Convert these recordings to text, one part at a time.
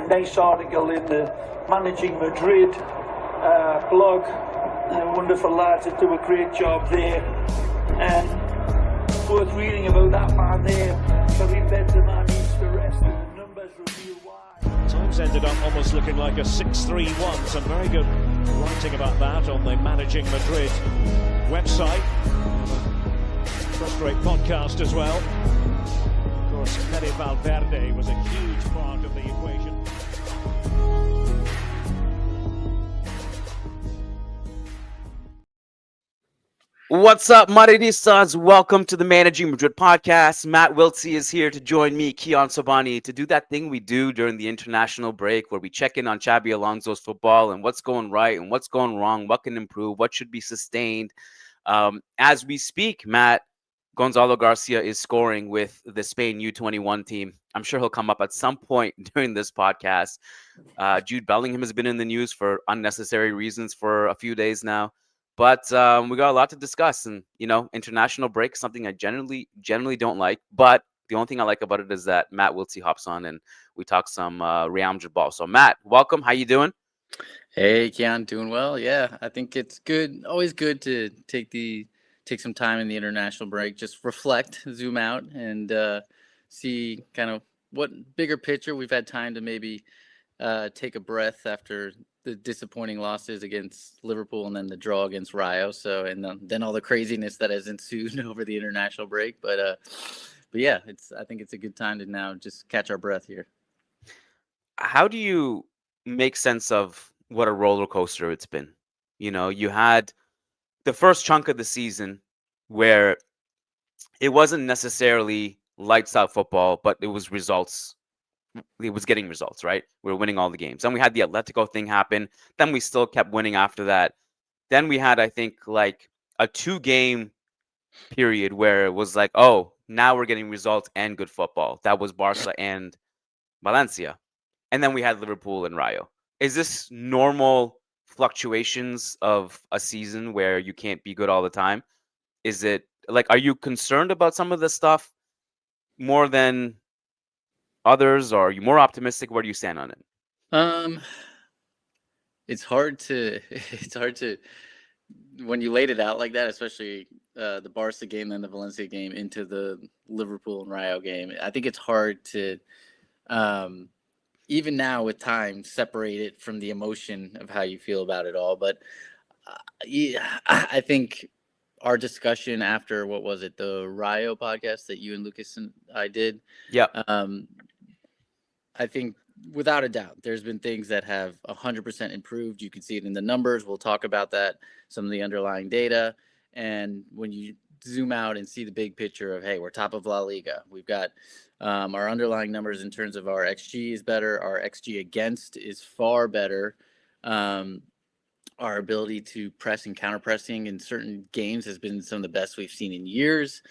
nice article in the Managing Madrid blog. Wonderful lads that do a great job there. And worth reading about that man there. Karim Benzema needs to rest, and the numbers reveal why. Times ended up almost looking like a 6-3-1. Some very good writing about that on the Managing Madrid website. First rate podcast as well. Of course, Fede Valverde was a huge part of the equation. What's up, Madridistas? Welcome to the Managing Madrid Podcast. Matt Wiltse is here to join me, Kiyan, Sobhani, to do that thing we do during the international break where we check in on Xabi Alonso's football and what's going right and what's going wrong, what can improve, what should be sustained. As we speak, Matt, Gonzalo Garcia is scoring with the Spain U21 team. I'm sure he'll come up at some point during this podcast. Jude Bellingham has been in the news for unnecessary reasons for a few days now. But we got a lot to discuss, and international break, something I generally don't like. But the only thing I like about it is that Matt Wiltse hops on and we talk some Real Madrid ball. So Matt, welcome. How you doing? Hey, Kiyan, doing well. Yeah, I think it's good. Always good to take some time in the international break, just reflect, zoom out, and see kind of what bigger picture. We've had time to maybe take a breath after the disappointing losses against Liverpool and then the draw against Rayo. So, and then all the craziness that has ensued over the international break. But yeah, I think it's a good time to now just catch our breath here. How do you make sense of what a roller coaster it's been? You had the first chunk of the season where it wasn't necessarily lights out football, but it was results. It was getting results, right? We were winning all the games. Then we had the Atletico thing happen. Then we still kept winning after that. Then we had, I think, like a 2-game period where it was like, oh, now we're getting results and good football. That was Barca and Valencia. And then we had Liverpool and Rayo. Is this normal fluctuations of a season where you can't be good all the time? Is it like, are you concerned about some of this stuff more than others, or are you more optimistic? Where do you stand on it? It's hard to when you laid it out like that, especially the Barca game and the Valencia game into the Liverpool and Rayo game. I think it's hard to even now with time separate it from the emotion of how you feel about it all. But yeah, I think our discussion after, what was it, the Rayo podcast that you and Lucas and I did? Yeah. I think without a doubt, there's been things that have 100% improved. You can see it in the numbers. We'll talk about that, some of the underlying data. And when you zoom out and see the big picture of, hey, we're top of La Liga. We've got our underlying numbers in terms of our XG is better. Our XG against is far better. Our ability to press and counter pressing in certain games has been some of the best we've seen in years.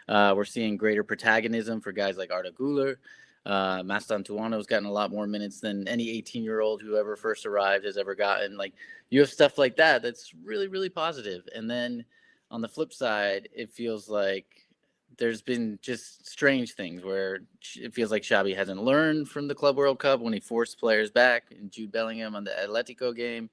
We're seeing greater protagonism for guys like Arda Güler. Mastantuano's gotten a lot more minutes than any 18-year-old who ever first arrived has ever gotten. Like, you have stuff like that that's really, really positive. And then on the flip side, it feels like there's been just strange things where it feels like Xabi hasn't learned from the Club World Cup when he forced players back, and Jude Bellingham on the Atletico game,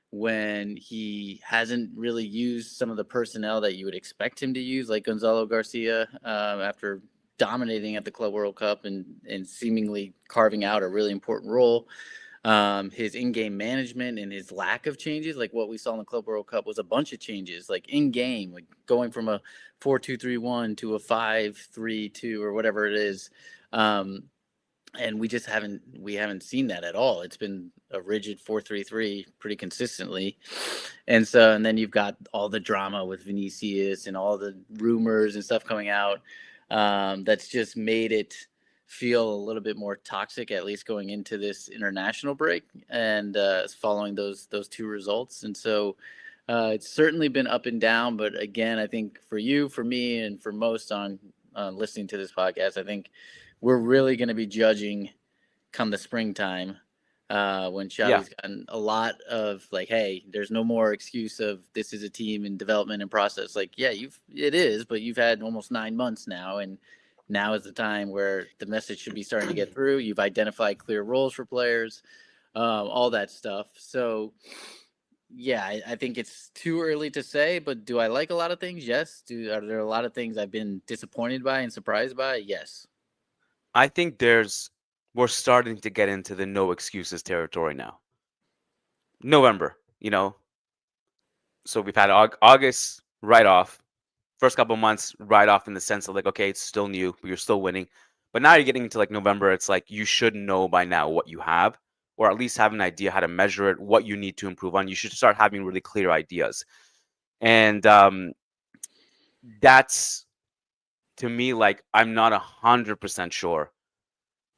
when he hasn't really used some of the personnel that you would expect him to use, like Gonzalo Garcia, after dominating at the Club World Cup and seemingly carving out a really important role. His in-game management and his lack of changes, like what we saw in the Club World Cup was a bunch of changes, like in-game, like going from a 4-2-3-1 to a 5-3-2 or whatever it is. And we just haven't seen that at all. It's been a rigid 4-3-3 pretty consistently. And then you've got all the drama with Vinicius and all the rumors and stuff coming out. That's just made it feel a little bit more toxic, at least going into this international break and following those two results. And so it's certainly been up and down. But again, I think for you, for me, and for most on listening to this podcast, I think we're really going to be judging come the springtime when Xabi's gotten a lot of like, hey, there's no more excuse of this is a team in development and process. Like, yeah, it is, but you've had almost 9 months now, and now is the time where the message should be starting to get through. You've identified clear roles for players, all that stuff. So, yeah, I think it's too early to say, but do I like a lot of things? Yes. Are there a lot of things I've been disappointed by and surprised by? Yes. I think we're starting to get into the no excuses territory now. November, so we've had August right off, first couple months right off in the sense of like, okay, it's still new, but you're still winning. But now you're getting into like November, it's like you should know by now what you have, or at least have an idea how to measure it, what you need to improve on. You should start having really clear ideas. And that's, to me, like, I'm not 100% sure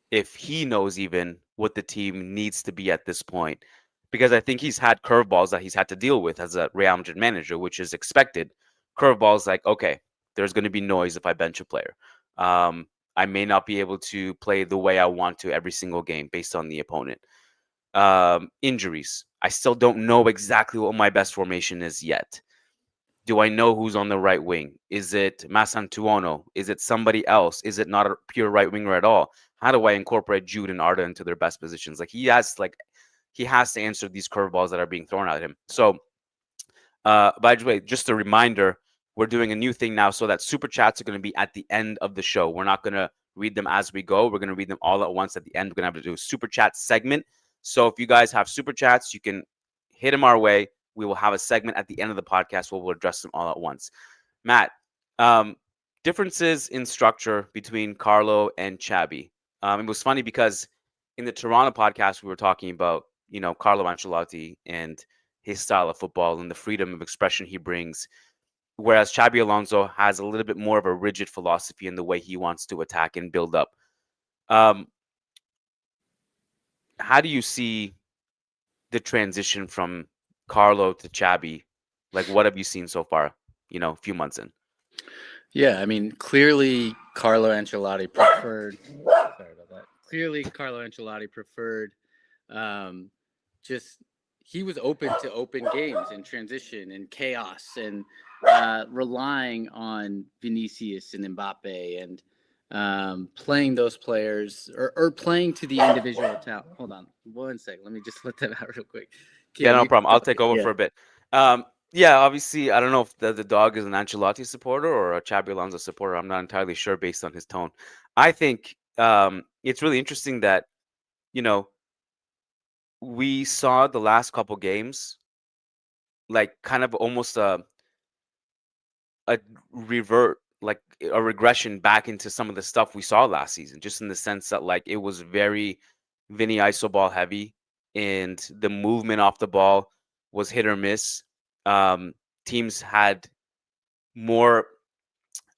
if he knows even what the team needs to be at this point. Because I think he's had curveballs that he's had to deal with as a Real Madrid manager, which is expected. Curveballs like, okay, there's going to be noise if I bench a player. I may not be able to play the way I want to every single game based on the opponent. Injuries. I still don't know exactly what my best formation is yet. Do I know who's on the right wing? Is it Massantuono? Is it somebody else? Is it not a pure right winger at all? How do I incorporate Jude and Arda into their best positions? Like he has to answer these curveballs that are being thrown at him. So, by the way, just a reminder, we're doing a new thing now, so that super chats are going to be at the end of the show. We're not going to read them as we go. We're going to read them all at once at the end. We're going to have to do a super chat segment. So if you guys have super chats, you can hit them our way. We will have a segment at the end of the podcast where we'll address them all at once. Matt, differences in structure between Carlo and Xabi. It was funny because in the Toronto podcast, we were talking about, Carlo Ancelotti and his style of football and the freedom of expression he brings, whereas Xabi Alonso has a little bit more of a rigid philosophy in the way he wants to attack and build up. How do you see the transition from Carlo to Xabi? Like, what have you seen so far, a few months in? Yeah, I mean, clearly Carlo Ancelotti preferred. Sorry about that. Clearly, Carlo Ancelotti preferred. He was open to open games and transition and chaos and relying on Vinicius and Mbappe and playing those players or playing to the individual talent. Hold on 1 second. Let me just let that out real quick. Yeah, no problem. I'll take over for a bit. Yeah, obviously, I don't know if the dog is an Ancelotti supporter or a Xabi Alonso supporter. I'm not entirely sure based on his tone. I think it's really interesting that, we saw the last couple games like kind of almost a regression back into some of the stuff we saw last season, just in the sense that like it was very Vinny iso ball heavy and the movement off the ball was hit or miss. Teams had more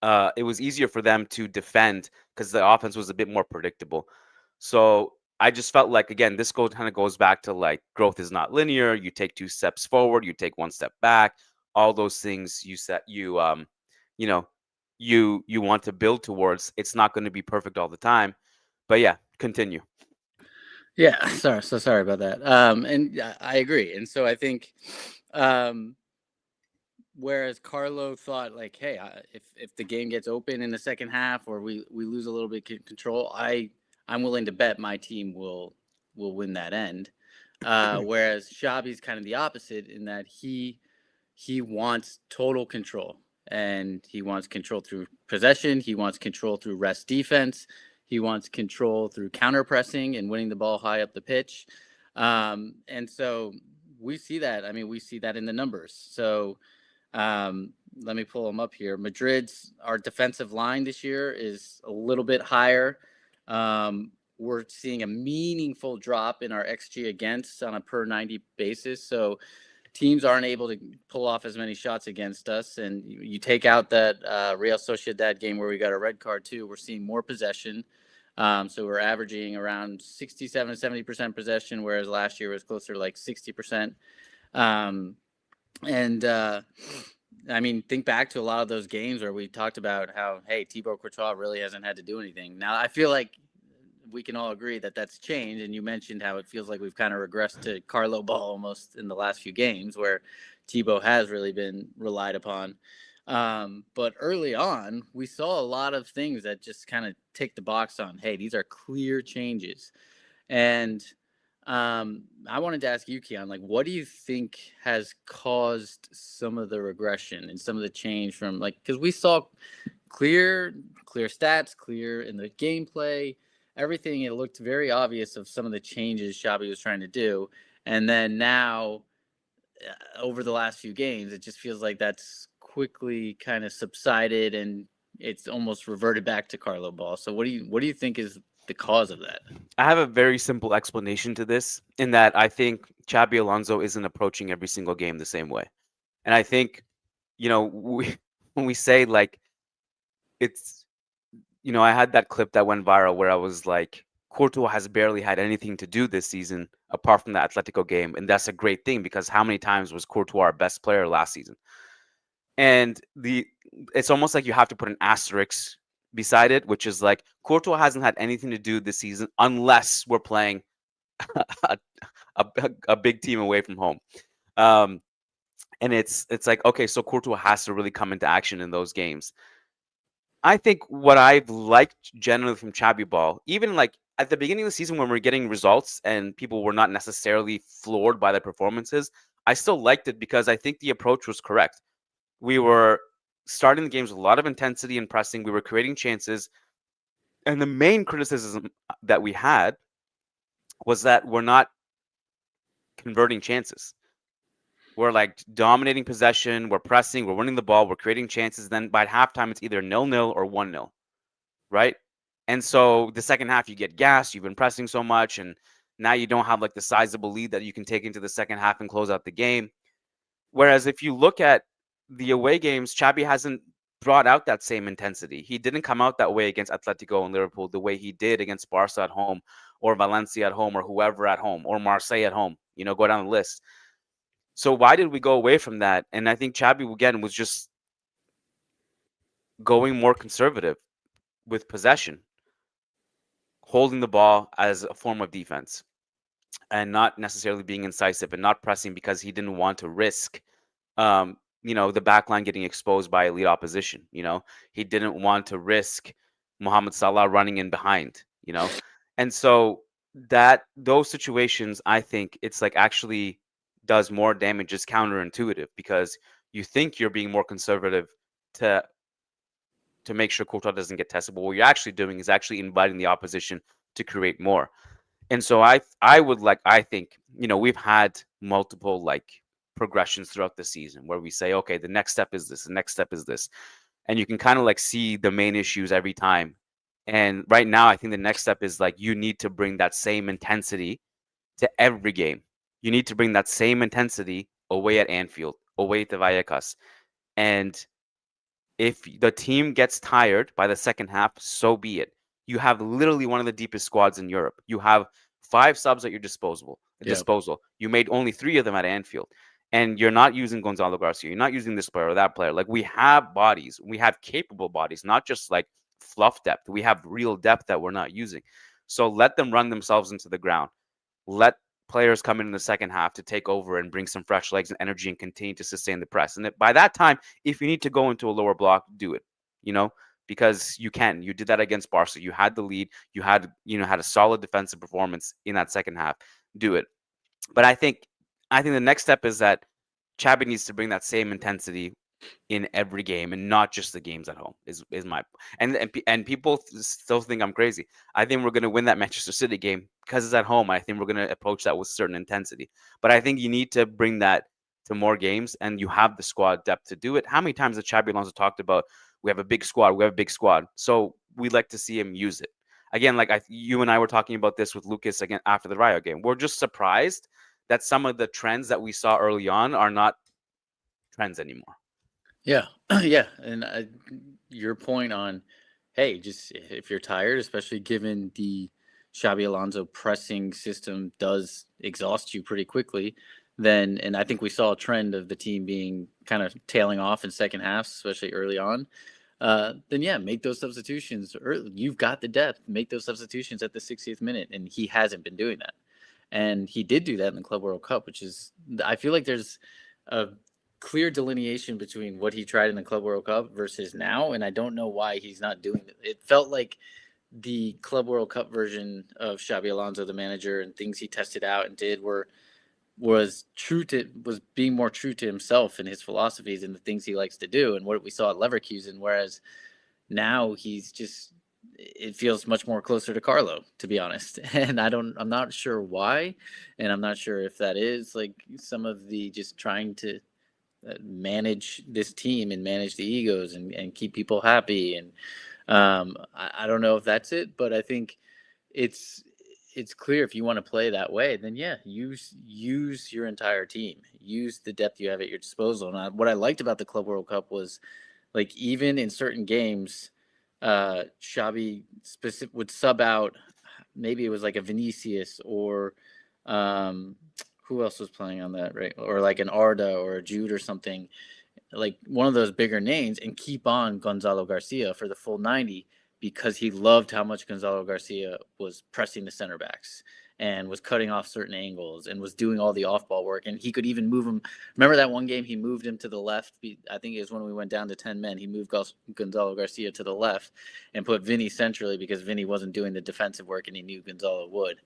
it was easier for them to defend because the offense was a bit more predictable. So I just felt like, again, this kind of goes back to like growth is not linear. You take 2 steps forward, you take 1 step back. All those things you want to build towards. It's not going to be perfect all the time, but yeah, continue. Yeah, sorry about that. And I agree. And so I think, whereas Carlo thought like, hey, if the game gets open in the second half or we lose a little bit of control, I'm willing to bet my team will win that end. Whereas Xabi's kind of the opposite in that he wants total control, and he wants control through possession. He wants control through rest defense. He wants control through counter pressing and winning the ball high up the pitch. And so we see that. I mean, we see that in the numbers. So let me pull them up here. Our defensive line this year is a little bit higher. We're seeing a meaningful drop in our XG against on a per 90 basis. So teams aren't able to pull off as many shots against us. And you take out that Real Sociedad game where we got a red card too, we're seeing more possession. So we're averaging around 67 to 70% possession, whereas last year was closer to like 60%. I mean, think back to a lot of those games where we talked about how, hey, Thibaut Courtois really hasn't had to do anything. Now, I feel like we can all agree that that's changed. And you mentioned how it feels like we've kind of regressed to Carlo ball almost in the last few games where Thibaut has really been relied upon. But early on, we saw a lot of things that just kind of tick the box on, hey, these are clear changes. And I wanted to ask you, Kiyan, like, what do you think has caused some of the regression and some of the change from, like, because we saw clear stats, clear in the gameplay, everything. It looked very obvious of some of the changes Xabi was trying to do. And then now, over the last few games, it just feels like that's quickly kind of subsided and it's almost reverted back to Carlo ball. So what do you think is the cause of that? I have a very simple explanation to this, in that I think Xabi Alonso isn't approaching every single game the same way. And I think, when we say, like, it's, I had that clip that went viral where I was like, Courtois has barely had anything to do this season apart from the Atletico game. And that's a great thing, because how many times was Courtois our best player last season? And it's almost like you have to put an asterisk beside it, which is like, Courtois hasn't had anything to do this season unless we're playing a big team away from home. And it's like, okay, so Courtois has to really come into action in those games. I think what I've liked generally from Xabi-Ball, even like at the beginning of the season when we're getting results and people were not necessarily floored by the performances, I still liked it because I think the approach was correct. We were starting the games with a lot of intensity and pressing. We were creating chances. And the main criticism that we had was that we're not converting chances. We're like dominating possession. We're pressing. We're winning the ball. We're creating chances. Then by halftime, it's either 0-0 or 1-0, right? And so the second half, you get gassed. You've been pressing so much, and now you don't have like the sizable lead that you can take into the second half and close out the game. Whereas if you look at the away games, Xabi hasn't brought out that same intensity. He didn't come out that way against Atletico and Liverpool the way he did against Barca at home, or Valencia at home, or whoever at home, or Marseille at home. Go down the list. So why did we go away from that? And I think Xabi, again, was just going more conservative with possession, holding the ball as a form of defense, and not necessarily being incisive and not pressing because he didn't want to risk, the back line getting exposed by elite opposition. He didn't want to risk Mohamed Salah running in behind, And so those situations, I think it's like actually does more damage. Is counterintuitive because you think you're being more conservative to make sure Courtois doesn't get tested, but what you're actually doing is actually inviting the opposition to create more. And so I think we've had multiple like progressions throughout the season where we say, okay, the next step is this, the next step is this, and you can kind of like see the main issues every time. And right now, I think the next step is like you need to bring that same intensity to every game. You need to bring that same intensity away at Anfield, away at the Vallecas. And if the team gets tired by the second half, so be it. You have literally one of the deepest squads in Europe. You have 5 subs at your disposal. You made only 3 of them at Anfield. And you're not using Gonzalo Garcia. You're not using this player or that player. Like, we have bodies. We have capable bodies, not just like fluff depth. We have real depth that we're not using. So let them run themselves into the ground. Let players come in the second half to take over and bring some fresh legs and energy and continue to sustain the press. And by that time, if you need to go into a lower block, do it, because you can. You did that against Barca. You had the lead. You had a solid defensive performance in that second half. Do it. But I think the next step is that Xabi needs to bring that same intensity in every game and not just the games at home is my and people still think I'm crazy. I think we're going to win that Manchester City game because it's at home. I think we're going to approach that with certain intensity, but I think you need to bring that to more games, and you have the squad depth to do it. How many times has Xabi Alonso talked about we have a big squad, so we'd like to see him use it again. Like you and I were talking about this with Lucas again after the Rayo game. We're just surprised that some of the trends that we saw early on are not trends anymore. Yeah. Yeah. And your point on, hey, just if you're tired, especially given the Xabi Alonso pressing system does exhaust you pretty quickly, then, and I think we saw a trend of the team being kind of tailing off in second halves, especially early on, then yeah, make those substitutions early. You've got the depth, make those substitutions at the 60th minute. And he hasn't been doing that. And he did do that in the Club World Cup, which is, I feel like there's a clear delineation between what he tried in the Club World Cup versus now, and I don't know why he's not doing it. It felt like the Club World Cup version of Xabi Alonso, the manager, and things he tested out and did was being more true to himself and his philosophies and the things he likes to do and what we saw at Leverkusen. Whereas now it feels much more closer to Carlo, to be honest. And I'm not sure why, and I'm not sure if that is like some of the just trying to manage this team and manage the egos and keep people happy. And I don't know if that's it, but I think it's clear if you want to play that way, then use your entire team, use the depth you have at your disposal. And what I liked about the Club World Cup was, like, even in certain games, Xabi would sub out, maybe it was like a Vinicius or who else was playing on that, right? Or like an Arda or a Jude or something, like one of those bigger names, and keep on Gonzalo Garcia for the full 90, because he loved how much Gonzalo Garcia was pressing the center backs and was cutting off certain angles and was doing all the off-ball work. And he could even move him. Remember that one game he moved him to the left? I think it was when we went down to 10 men. He moved Gonzalo Garcia to the left and put Vinny centrally because Vinny wasn't doing the defensive work and he knew Gonzalo would.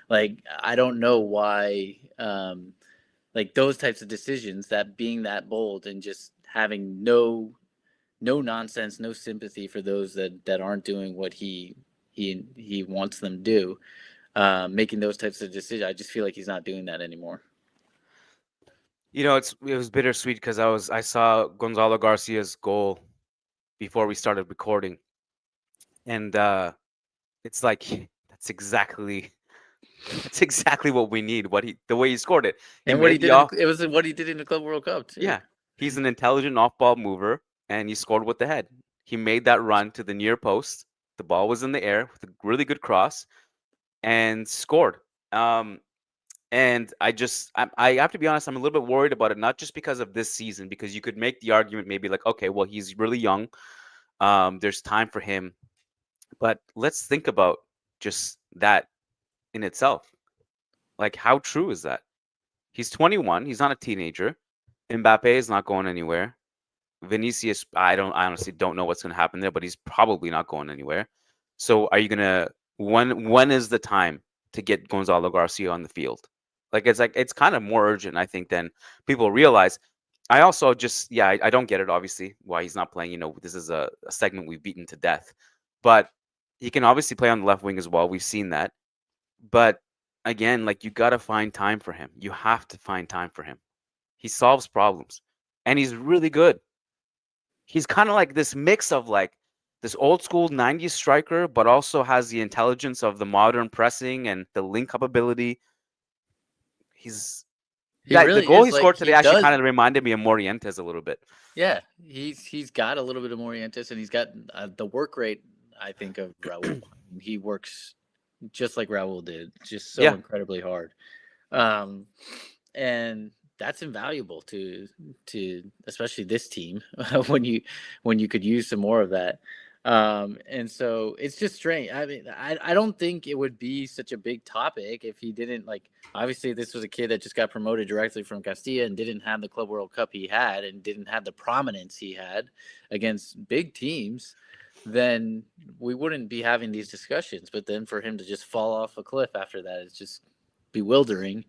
Like, I don't know why, like those types of decisions, that being that bold and just having no nonsense, no sympathy for those that aren't doing what he wants them to do. Making those types of decisions, I just feel like he's not doing that anymore. You know, it was bittersweet because I saw Gonzalo Garcia's goal before we started recording, and it's like that's exactly what we need. The way he scored it, and what he did, it was what he did in the Club World Cup too. Yeah, he's an intelligent off-ball mover, and he scored with the head. He made that run to the near post. The ball was in the air with a really good cross, and scored. And I have to be honest, I'm a little bit worried about it, not just because of this season, because you could make the argument maybe like, okay, well, he's really young. There's time for him. But let's think about just that in itself. Like, how true is that? He's 21. He's not a teenager. Mbappe is not going anywhere. Vinicius, I honestly don't know what's going to happen there, but he's probably not going anywhere. So are you going to, when is the time to get Gonzalo Garcia on the field? It's kind of more urgent, I think, than people realize. I also just, I don't get it, obviously, why he's not playing. You know, this is a segment we've beaten to death. But he can obviously play on the left wing as well. We've seen that. But again, like, you got to find time for him. You have to find time for him. He solves problems. And he's really good. He's kind of like this mix of like this old school 90s striker, but also has the intelligence of the modern pressing and the link up ability. The goal he scored today actually kind of reminded me of Morientes a little bit. Yeah, he's got a little bit of Morientes, and he's got the work rate, I think, of Raul. He works just like Raul did, just so incredibly hard. And that's invaluable to especially this team when you could use some more of that. And so it's just strange. I mean, I don't think it would be such a big topic if he didn't, like, obviously this was a kid that just got promoted directly from Castilla and didn't have the Club World Cup he had and didn't have the prominence he had against big teams, then we wouldn't be having these discussions. But then for him to just fall off a cliff after that is just bewildering.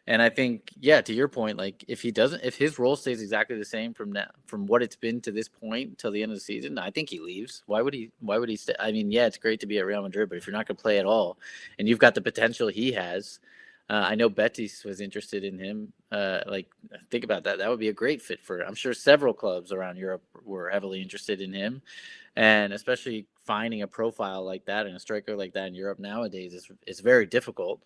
And I think, to your point, like, if his role stays exactly the same from what it's been to this point till the end of the season, I think he leaves. Why would he stay? I mean, it's great to be at Real Madrid, but if you're not going to play at all and you've got the potential he has, I know Betis was interested in him. Think about that. That would be a great fit for, I'm sure several clubs around Europe were heavily interested in him. And especially finding a profile like that and a striker like that in Europe nowadays is very difficult.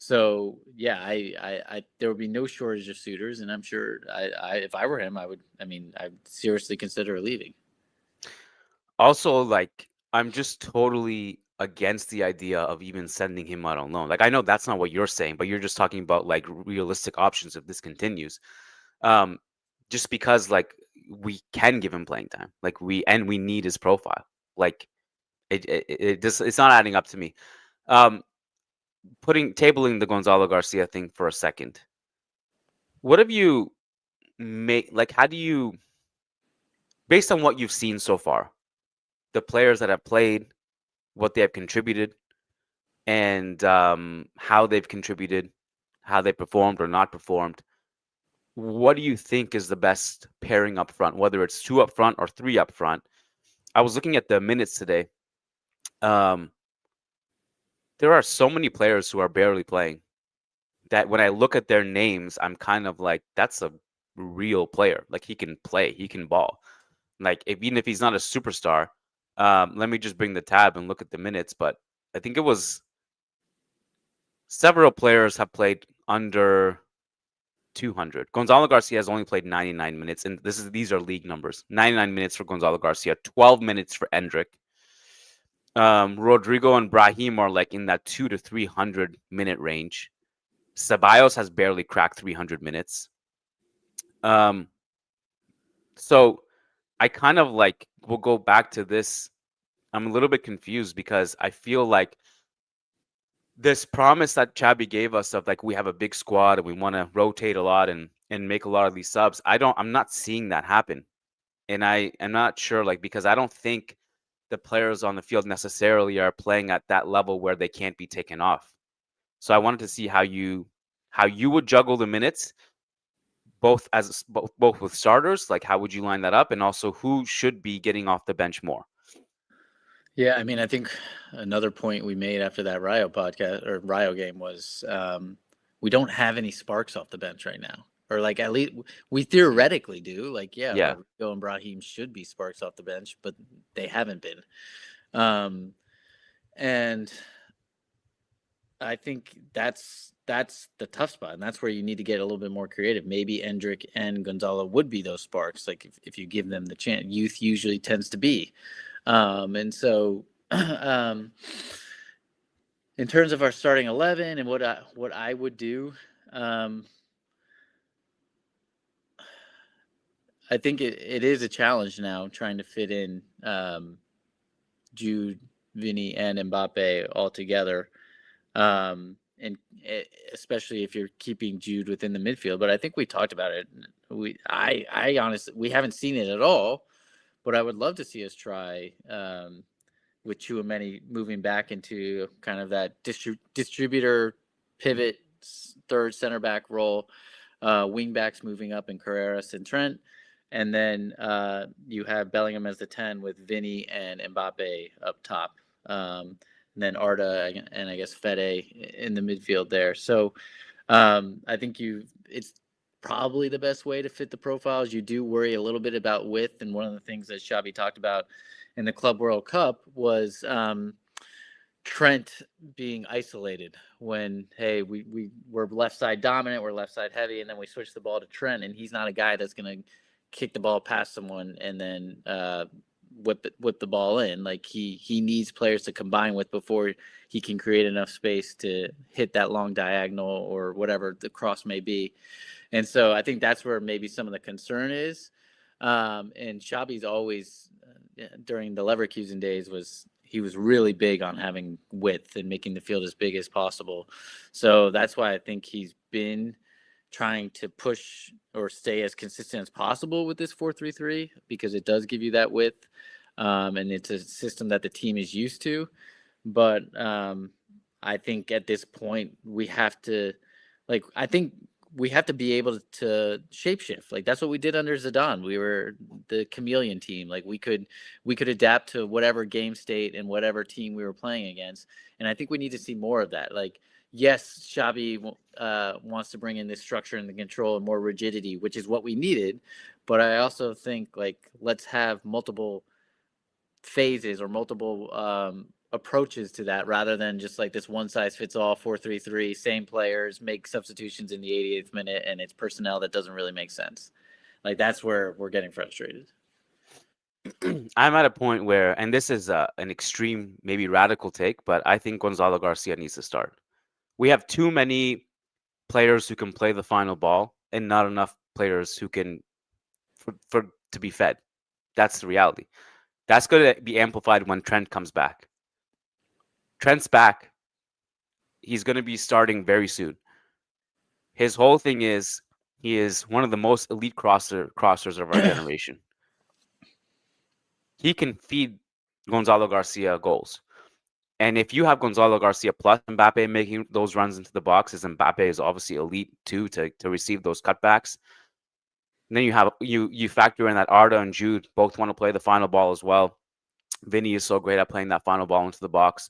So I there would be no shortage of suitors, and I'm sure if I were him, I'd seriously consider leaving. Also, like, I'm just totally against the idea of even sending him out on loan. Like, I know that's not what you're saying, but you're just talking about like realistic options if this continues. Just because, like, we can give him playing time, like we need his profile. Like, it's not adding up to me. Tabling the Gonzalo Garcia thing for a second. What have you how do you, based on what you've seen so far, the players that have played, what they have contributed, and how they've contributed, how they performed or not performed, what do you think is the best pairing up front, whether it's 2 up front or 3 up front? I was looking at the minutes today. There are so many players who are barely playing that when I look at their names, I'm kind of like, that's a real player. Like, he can play, he can ball. Like, even if he's not a superstar, let me just bring the tab and look at the minutes. But I think it was several players have played under 200. Gonzalo Garcia has only played 99 minutes, and these are league numbers. 99 minutes for Gonzalo Garcia, 12 minutes for Endrick. Rodrigo and Brahim are like in that 200 to 300 minute range. Ceballos has barely cracked 300 minutes. So I kind of like will go back to this. I'm a little bit confused because I feel like this promise that Xabi gave us of like we have a big squad and we want to rotate a lot and make a lot of these subs. I'm not seeing that happen. And I'm not sure, like, because I don't think the players on the field necessarily are playing at that level where they can't be taken off. So I wanted to see how you would juggle the minutes, both with starters, like how would you line that up, and also who should be getting off the bench more. Yeah, I mean, I think another point we made after that Rio podcast or Rio game was we don't have any sparks off the bench right now, or like at least we theoretically do. Like, yeah. Rodrigo and Brahim should be sparks off the bench, but they haven't been. And I think that's the tough spot, and that's where you need to get a little bit more creative. Maybe Endrick and Gonzalo would be those sparks. Like if you give them the chance, youth usually tends to be. And so, in terms of our starting 11 and what I would do, I think it is a challenge now trying to fit in Jude, Vinny, and Mbappe all together, and especially if you're keeping Jude within the midfield. But I think we talked about it. I honestly, we haven't seen it at all. But I would love to see us try with Tchouaméni moving back into kind of that distributor pivot third center back role, wing backs moving up in Carreras and Trent, and then you have Bellingham as the 10 with Vinny and Mbappe up top, and then Arda and I guess Fede in the midfield there. So I think it's probably the best way to fit the profiles. You do worry a little bit about width, and one of the things that Xabi talked about in the Club World Cup was Trent being isolated when, hey, we're left side dominant, we're left side heavy, and then we switch the ball to Trent, and he's not a guy that's going to kick the ball past someone and then whip the ball in. Like he needs players to combine with before he can create enough space to hit that long diagonal or whatever the cross may be. And so I think that's where maybe some of the concern is. And Xabi's always, during the Leverkusen days, he was really big on having width and making the field as big as possible. So that's why I think he's been trying to push or stay as consistent as possible with this 4-3-3, because it does give you that width. And it's a system that the team is used to. But I think at this point we have to be able to shapeshift. Like that's what we did under Zidane. We were the chameleon team. Like we could adapt to whatever game state and whatever team we were playing against. And I think we need to see more of that. Like, yes, Xabi wants to bring in this structure and the control and more rigidity, which is what we needed. But I also think like let's have multiple phases or multiple approaches to that, rather than just like this one size fits all 4-3-3, same players, make substitutions in the 88th minute, and it's personnel that doesn't really make sense. Like that's where we're getting frustrated. I'm at a point where, and this is an extreme, maybe radical take, but I think Gonzalo Garcia needs to start. We have too many players who can play the final ball and not enough players who can to be fed. That's the reality. That's going to be amplified when Trent comes back. Trent's back. He's going to be starting very soon. His whole thing is He is one of the most elite crossers of our generation. He can feed Gonzalo Garcia goals. And if you have Gonzalo Garcia plus Mbappe making those runs into the box, as Mbappe is obviously elite too to receive those cutbacks, and then you factor in that Arda and Jude both want to play the final ball as well. Vinny is so great at playing that final ball into the box.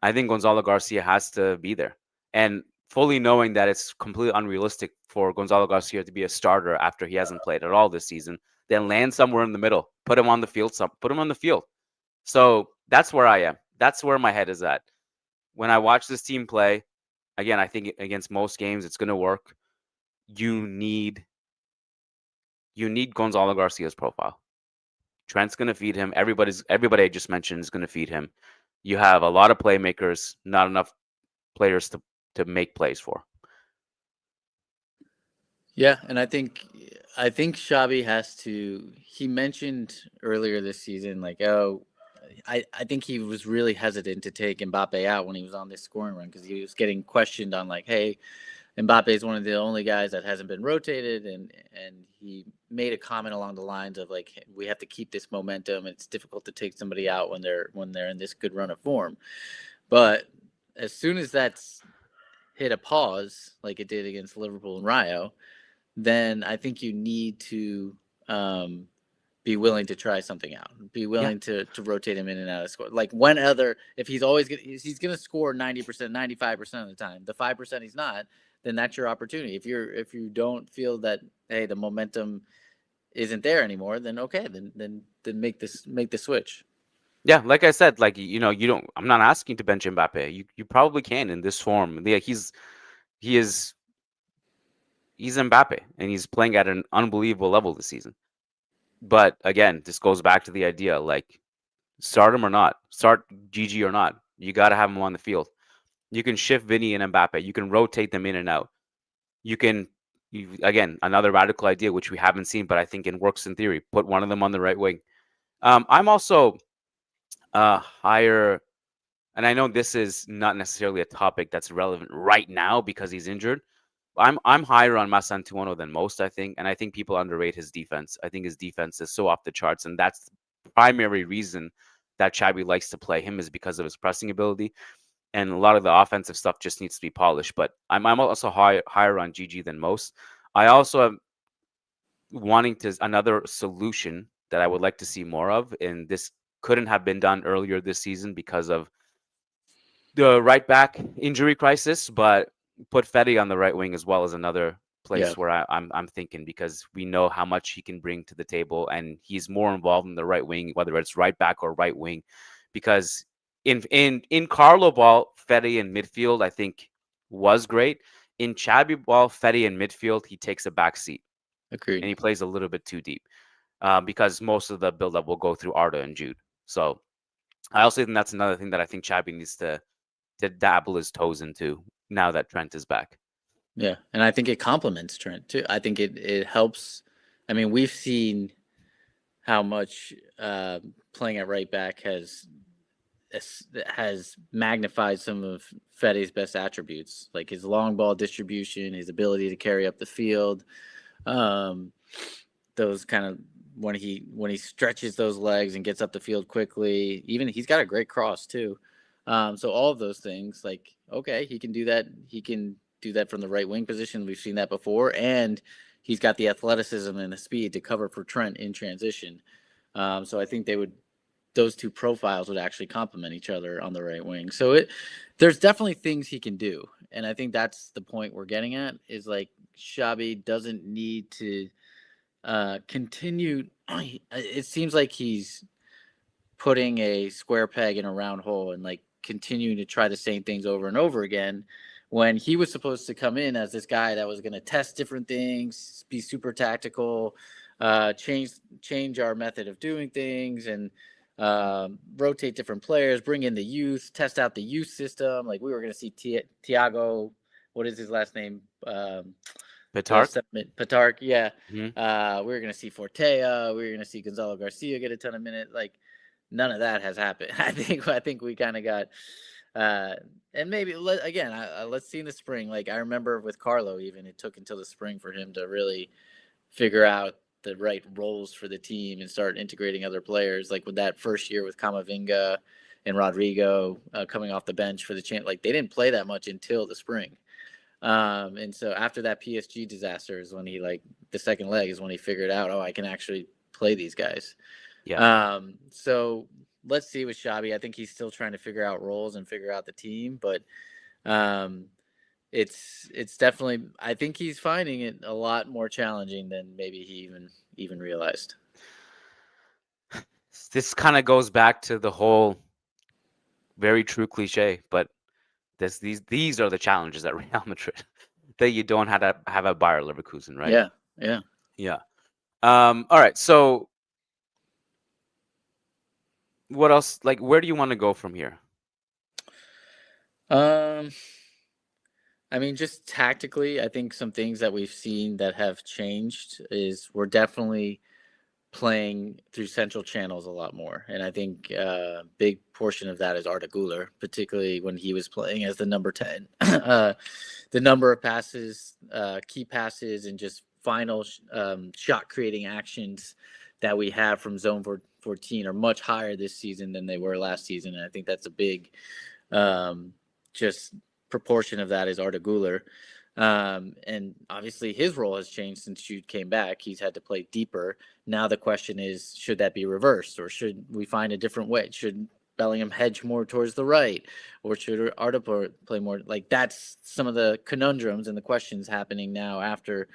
I think Gonzalo Garcia has to be there. And fully knowing that it's completely unrealistic for Gonzalo Garcia to be a starter after he hasn't played at all this season, then land somewhere in the middle, put him on the field. So that's where I am. That's where my head is at. When I watch this team play, again, I think against most games it's going to work. You need Gonzalo Garcia's profile. Trent's going to feed him. Everybody I just mentioned is going to feed him. You have a lot of playmakers, not enough players to make plays for. Yeah, and I think Xabi has to. He mentioned earlier this season, like, I think he was really hesitant to take Mbappe out when he was on this scoring run because he was getting questioned on, like, hey, Mbappe is one of the only guys that hasn't been rotated, and he made a comment along the lines of, like, we have to keep this momentum. It's difficult to take somebody out when they're in this good run of form. But as soon as that's hit a pause, like it did against Liverpool and Rio, then I think you need to be willing to try something out. Be willing to rotate him in and out of score. Like if he's going to score 90%, 95% of the time. The 5% he's not, then that's your opportunity. If you don't feel that, hey, the momentum isn't there anymore, then okay, then make the switch. Yeah, like I said, like, I'm not asking to bench Mbappe. You probably can in this form. Yeah, he's Mbappe and he's playing at an unbelievable level this season. But again, this goes back to the idea, like, start him or not, start GG or not, you got to have him on the field. You can shift Vinny and Mbappe. You can rotate them in and out. Again, another radical idea, which we haven't seen, but I think it works in theory. Put one of them on the right wing. I'm also higher, and I know this is not necessarily a topic that's relevant right now because he's injured. I'm higher on Masantuono than most, I think, and I think people underrate his defense. I think his defense is so off the charts, and that's the primary reason that Xabi likes to play him is because of his pressing ability, and a lot of the offensive stuff just needs to be polished. But I'm also higher on GG than most. I also am wanting another solution that I would like to see more of, and this couldn't have been done earlier this season because of the right back injury crisis, but put Fetty on the right wing as well as another place where I'm thinking, because we know how much he can bring to the table, and he's more involved in the right wing, whether it's right back or right wing, because in Carlo Ball, Fetty in midfield, I think was great. In Xabi-Ball, Fetty in midfield, he takes a back seat. Agreed. And he plays a little bit too deep because most of the buildup will go through Arda and Jude. So I also think that's another thing that I think Xabi needs to dabble his toes into now that Trent is back. Yeah, and I think it complements Trent too. I think it helps. I mean, we've seen how much playing at right back has magnified some of Fetty's best attributes, like his long ball distribution, his ability to carry up the field, those kind of when he stretches those legs and gets up the field quickly. Even he's got a great cross too. So all of those things, like, okay, he can do that. He can do that from the right wing position. We've seen that before, and he's got the athleticism and the speed to cover for Trent in transition. So I think those two profiles would actually complement each other on the right wing. So there's definitely things he can do. And I think that's the point we're getting at, is like Xabi doesn't need to continue. It seems like he's putting a square peg in a round hole and like continuing to try the same things over and over again, when he was supposed to come in as this guy that was going to test different things, be super tactical, change our method of doing things, and rotate different players, bring in the youth, test out the youth system. Like, we were going to see Thiago, what is his last name? Petark, yeah. Mm-hmm. We were going to see Fortea. We were going to see Gonzalo Garcia get a ton of minutes. Like, none of that has happened. I think we kind of got And maybe let's see in the spring. Like I remember with Carlo, even it took until the spring for him to really figure out the right roles for the team and start integrating other players. Like with that first year with Camavinga and Rodrigo coming off the bench for the chance, like they didn't play that much until the spring. And so after that PSG disaster is when he the second leg is when he figured out, I can actually play these guys. Yeah. So let's see with Xabi. I think he's still trying to figure out roles and figure out the team, but it's definitely, I think he's finding it a lot more challenging than maybe he even realized. This kind of goes back to the whole very true cliche, but these are the challenges at Real Madrid that you don't have a Bayer Leverkusen, right? Yeah. All right. So what else? Like, where do you want to go from here? I mean, just tactically, I think some things that we've seen that have changed is we're definitely playing through central channels a lot more. And I think a big portion of that is Arda Güler, particularly when he was playing as the number 10. The number of passes, key passes, and just final shot creating actions that we have from zone 14 are much higher this season than they were last season. And I think that's a big just proportion of that is Arda Güler. And obviously his role has changed since Jude came back. He's had to play deeper. Now the question is, should that be reversed, or should we find a different way? Should Bellingham hedge more towards the right, or should Arda play more? Like, that's some of the conundrums and the questions happening now after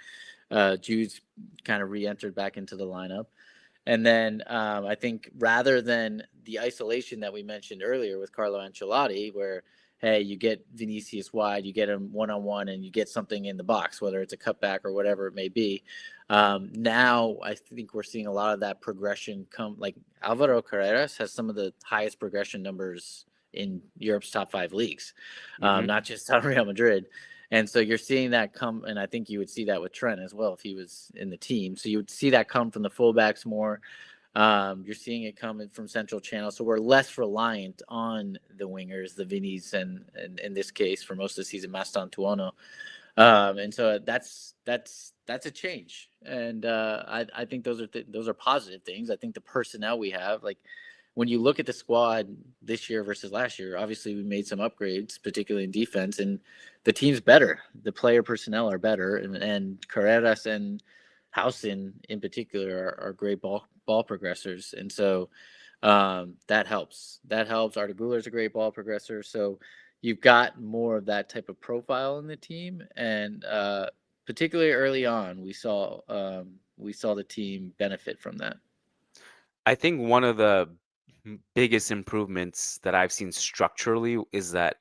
Jude's kind of re-entered back into the lineup. And then I think rather than the isolation that we mentioned earlier with Carlo Ancelotti, where hey, you get Vinicius wide, you get him one-on-one, and you get something in the box, whether it's a cutback or whatever it may be. Now I think we're seeing a lot of that progression come. Like Alvaro Carreras has some of the highest progression numbers in Europe's top 5 leagues, not just on Real Madrid. And so you're seeing that come, and I think you would see that with Trent as well if he was in the team. So you would see that come from the fullbacks more. You're seeing it coming from central channel, so we're less reliant on the wingers, the Vinnies, and in this case, for most of the season, Mastantuono. And so that's a change, and I think those are positive things. I think the personnel we have, like when you look at the squad this year versus last year, obviously we made some upgrades, particularly in defense, and the team's better. The player personnel are better, and Carreras and Housen in particular are great ball progressors, and so that helps. Arda Güler's a great ball progressor, so you've got more of that type of profile in the team, and particularly early on, we saw the team benefit from that. I think one of the biggest improvements that I've seen structurally is that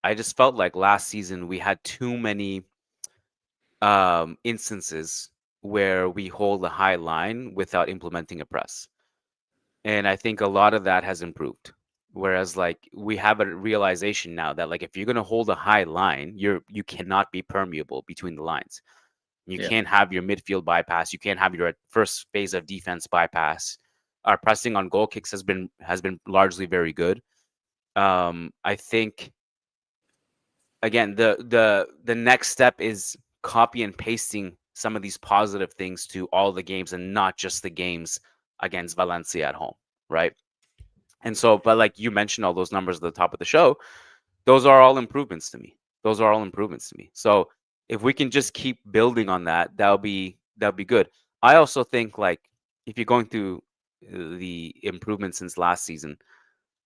I just felt like last season we had too many instances where we hold a high line without implementing a press. And I think a lot of that has improved. Whereas like we have a realization now that like if you're going to hold a high line, you cannot be permeable between the lines. You can't have your midfield bypass. You can't have your first phase of defense bypass. Our pressing on goal kicks has been largely very good. I think again the next step is copy and pasting some of these positive things to all the games and not just the games against Valencia at home, right? And so, but like you mentioned all those numbers at the top of the show, those are all improvements to me. So if we can just keep building on that, that'll be good. I also think like if you're going through the improvements since last season,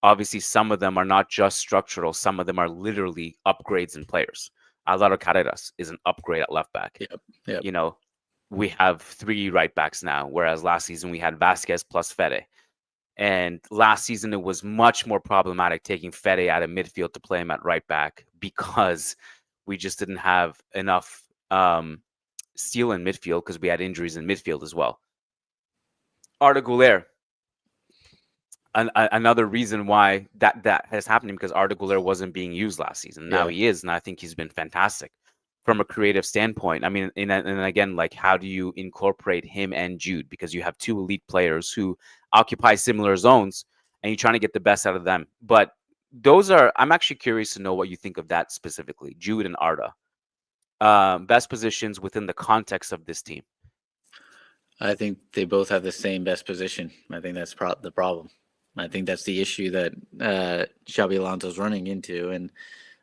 obviously some of them are not just structural, some of them are literally upgrades in players. Alvaro Carreras is an upgrade at left back. Yep. You know, we have 3 right backs now, whereas last season we had Vasquez plus Fede. And last season it was much more problematic taking Fede out of midfield to play him at right back because we just didn't have enough steel in midfield because we had injuries in midfield as well. Arda Güler, another reason why that has happened because Arda Güler wasn't being used last season. Now he is, and I think he's been fantastic from a creative standpoint. I mean, and again, like how do you incorporate him and Jude? Because you have 2 elite players who occupy similar zones, and you're trying to get the best out of them. But I'm actually curious to know what you think of that specifically, Jude and Arda. Best positions within the context of this team. I think they both have the same best position. I think that's the problem. I think that's the issue that Xabi Alonso's running into. And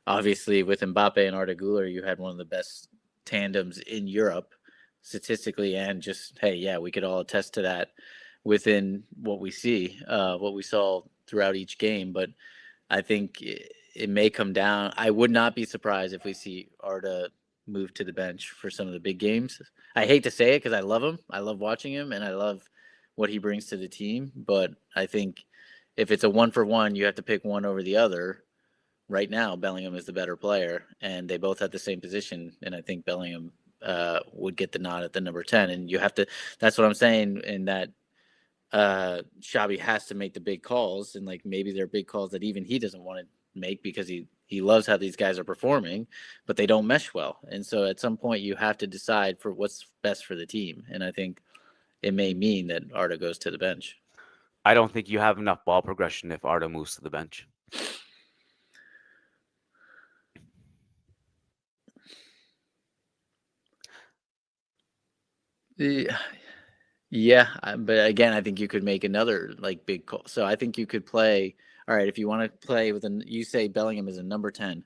obviously, with Mbappe and Arda Güler, you had one of the best tandems in Europe, statistically, and just, hey, yeah, we could all attest to that within what we see, what we saw throughout each game. But I think it may come down. I would not be surprised if we see Arda move to the bench for some of the big games. I hate to say it because I love him. I love watching him, and I love what he brings to the team. But I think if it's a 1-for-1, you have to pick one over the other. Right now, Bellingham is the better player, and they both have the same position. And I think Bellingham would get the nod at the number 10. And you have to. That's what I'm saying. In that Xabi has to make the big calls, and like maybe they're big calls that even he doesn't want to make because he loves how these guys are performing, but they don't mesh well. And so at some point you have to decide for what's best for the team. And I think it may mean that Arda goes to the bench. I don't think you have enough ball progression if Arda moves to the bench. Yeah, but again, I think you could make another like big call. So I think you could play. All right, if you want to play with you say Bellingham is a number 10.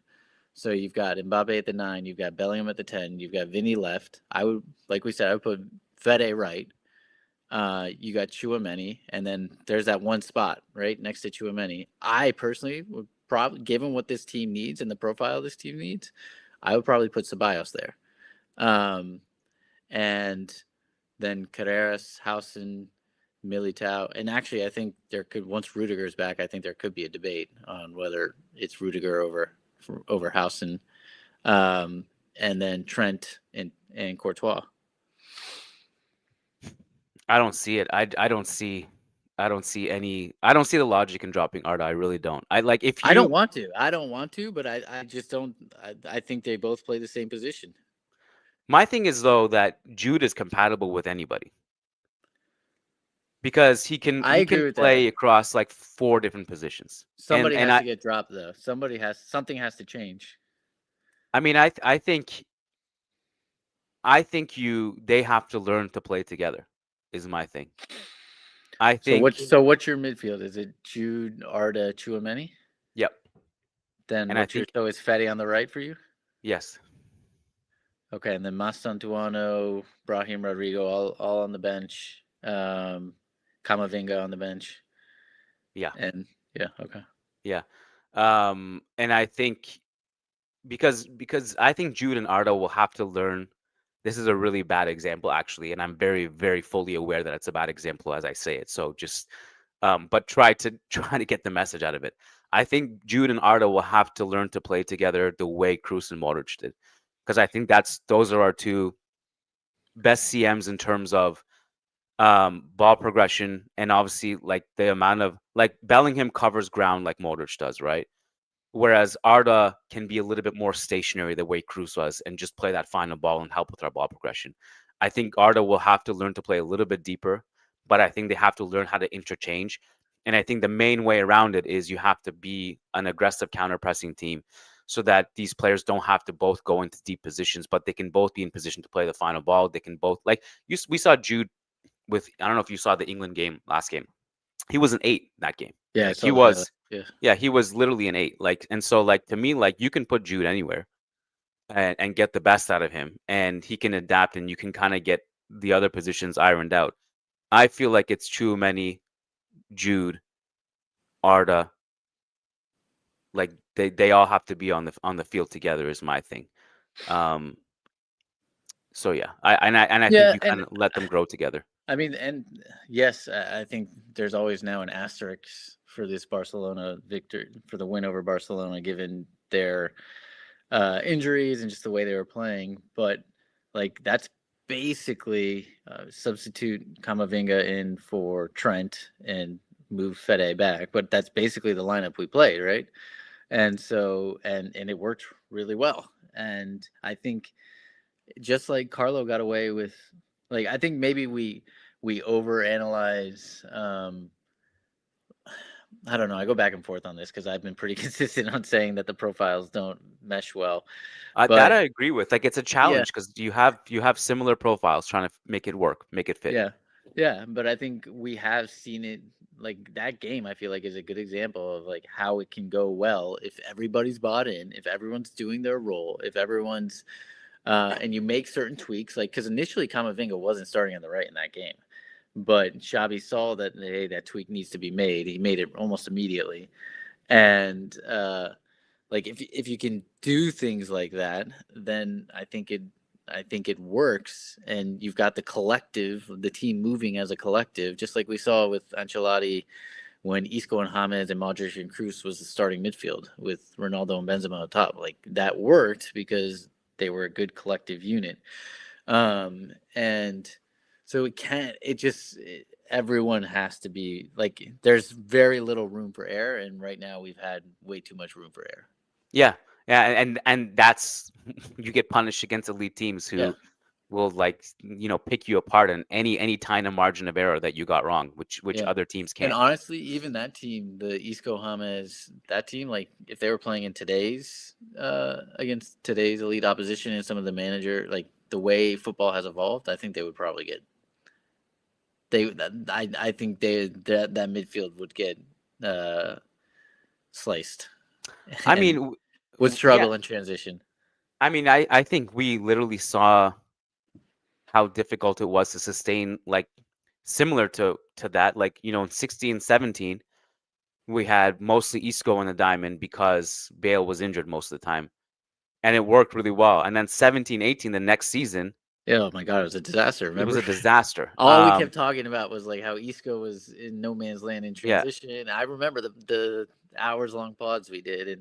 So you've got Mbappe at the 9, you've got Bellingham at the 10, you've got Vinny left. I would, like we said, I would put Fede right. You got Tchouaméni, and then there's that one spot right next to Tchouaméni. I personally would probably, given what this team needs and the profile this team needs, I would probably put Ceballos there. And then Carreras, Housen, Militao. And actually, I think there could, once Rudiger's back, I think there could be a debate on whether it's Rudiger over Housen, and then Trent and Courtois. I don't see it. I don't see the logic in dropping Arda. I really don't. I don't want to, but I just don't. I think they both play the same position. My thing is though that Jude is compatible with anybody. Because he can play across like 4 different positions. Somebody has to get dropped though. Something has to change. I mean, I think they have to learn to play together is my thing. I think so what's your midfield? Is it Jude, Arda, Tchouaméni? Yep. Then so is Fede on the right for you? Yes. Okay, and then Mastantuono, Brahim, Rodrigo all on the bench. Camavinga on the bench. Yeah. And yeah, okay. Yeah. And I think because I think Jude and Arda will have to learn. This is a really bad example actually, and I'm very, very fully aware that it's a bad example as I say it. So just but try to get the message out of it. I think Jude and Arda will have to learn to play together the way Kroos and Modric did. Because I think those are our 2 best CMs in terms of ball progression, and obviously like the amount of like Bellingham covers ground like Modric does, right? Whereas Arda can be a little bit more stationary the way Kroos was and just play that final ball and help with our ball progression. I think Arda will have to learn to play a little bit deeper, but I think they have to learn how to interchange. And I think the main way around it is you have to be an aggressive counter-pressing team so that these players don't have to both go into deep positions, but they can both be in position to play the final ball. They can both, like we saw Jude with, I don't know if you saw the England game last game. He was an 8 that game. Yeah, like he was. Yeah, he was literally an 8. Like, and so like to me, like you can put Jude anywhere and get the best out of him, and he can adapt, and you can kind of get the other positions ironed out. I feel like it's too many Jude, Arda. Like they all have to be on the field together is my thing. So yeah, I think you kind of let them grow together. I mean, and yes, I think there's always now an asterisk for this Barcelona victory, for the win over Barcelona, given their injuries and just the way they were playing. But like that's basically substitute Camavinga in for Trent and move Fede back. But that's basically the lineup we played, right? And so and it worked really well. And I think just like Carlo got away with, like, I think maybe we overanalyze I don't know. I go back and forth on this because I've been pretty consistent on saying that the profiles don't mesh well. That But I agree with. Like, it's a challenge because you have similar profiles trying to make it work, make it fit. yeah. But I think we have seen it. Like that game, I feel like is a good example of like how it can go well if everybody's bought in, if everyone's doing their role, if everyone's and you make certain tweaks. Like because initially Camavinga wasn't starting on the right in that game, but Xabi saw that hey, that tweak needs to be made. He made it almost immediately, and like if you can do things like that, then I think it works, and you've got the collective, the team moving as a collective, just like we saw with Ancelotti when Isco and James and Modric and Kroos was the starting midfield with Ronaldo and Benzema on top. Like that worked because they were a good collective unit, and so everyone has to be like. There's very little room for error, and right now we've had way too much room for error. Yeah, and that's you get punished against elite teams who will pick you apart in any tiny margin of error that you got wrong, which other teams can't. And honestly, even that team, the Isco James, that team, like if they were playing in today's against today's elite opposition and some of the manager, like the way football has evolved, I think they would probably get. I think that midfield would get sliced. I mean, with struggle in transition. I mean, I think we literally saw how difficult it was to sustain, like similar to that. Like, in 16, 17, we had mostly Isco in the diamond because Bale was injured most of the time. And it worked really well. And then 17, 18, the next season. Oh my God, it was a disaster. Remember? It was a disaster. All we kept talking about was like how Isco was in no man's land in transition. Yeah. I remember the hours-long pods we did.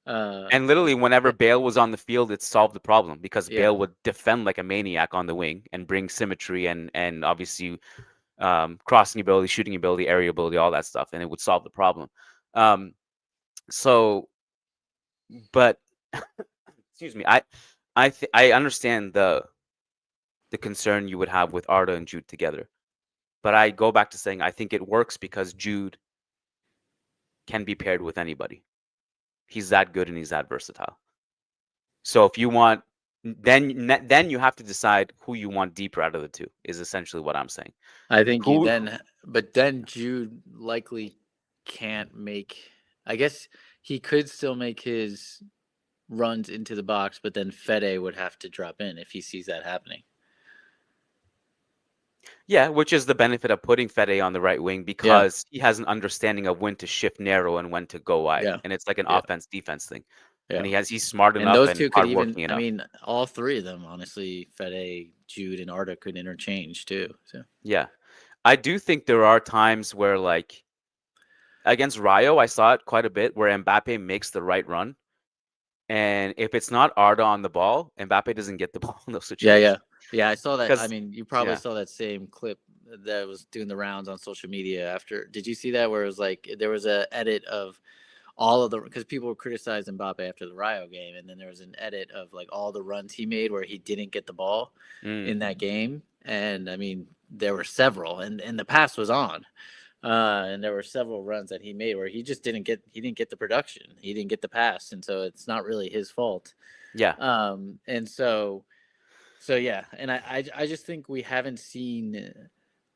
And literally whenever Bale was on the field, it solved the problem because Bale would defend like a maniac on the wing and bring symmetry and obviously crossing ability, shooting ability, area ability, all that stuff, and it would solve the problem. But excuse me, I understand the concern you would have with Arda and Jude together, but I go back to saying I think it works because Jude can be paired with anybody. He's that good and he's that versatile. So if you want, then you have to decide who you want deeper out of the two. Is essentially what I'm saying. I think but then Jude likely can't make. I guess he could still make his runs into the box, but then Fede would have to drop in if he sees that happening. Yeah, which is the benefit of putting Fede on the right wing because he has an understanding of when to shift narrow and when to go wide, and it's like an offense-defense thing. Yeah. And he's smart enough. And those two could even. Enough. I mean, all three of them, honestly, Fede, Jude, and Arda could interchange too. So yeah, I do think there are times where, like against Rayo, I saw it quite a bit where Mbappe makes the right run, and if it's not Arda on the ball, Mbappe doesn't get the ball in those situations. Yeah, I saw that. I mean, you probably saw that same clip that was doing the rounds on social media after. Did you see that where it was like there was an edit of all of the, because people were criticizing Mbappe after the Rayo game, and then there was an edit of like all the runs he made where he didn't get the ball in that game. And I mean, there were several, and the pass was on. And there were several runs that he made where he just didn't get the production. He didn't get the pass. And so it's not really his fault. Yeah. And so yeah. And I just think we haven't seen,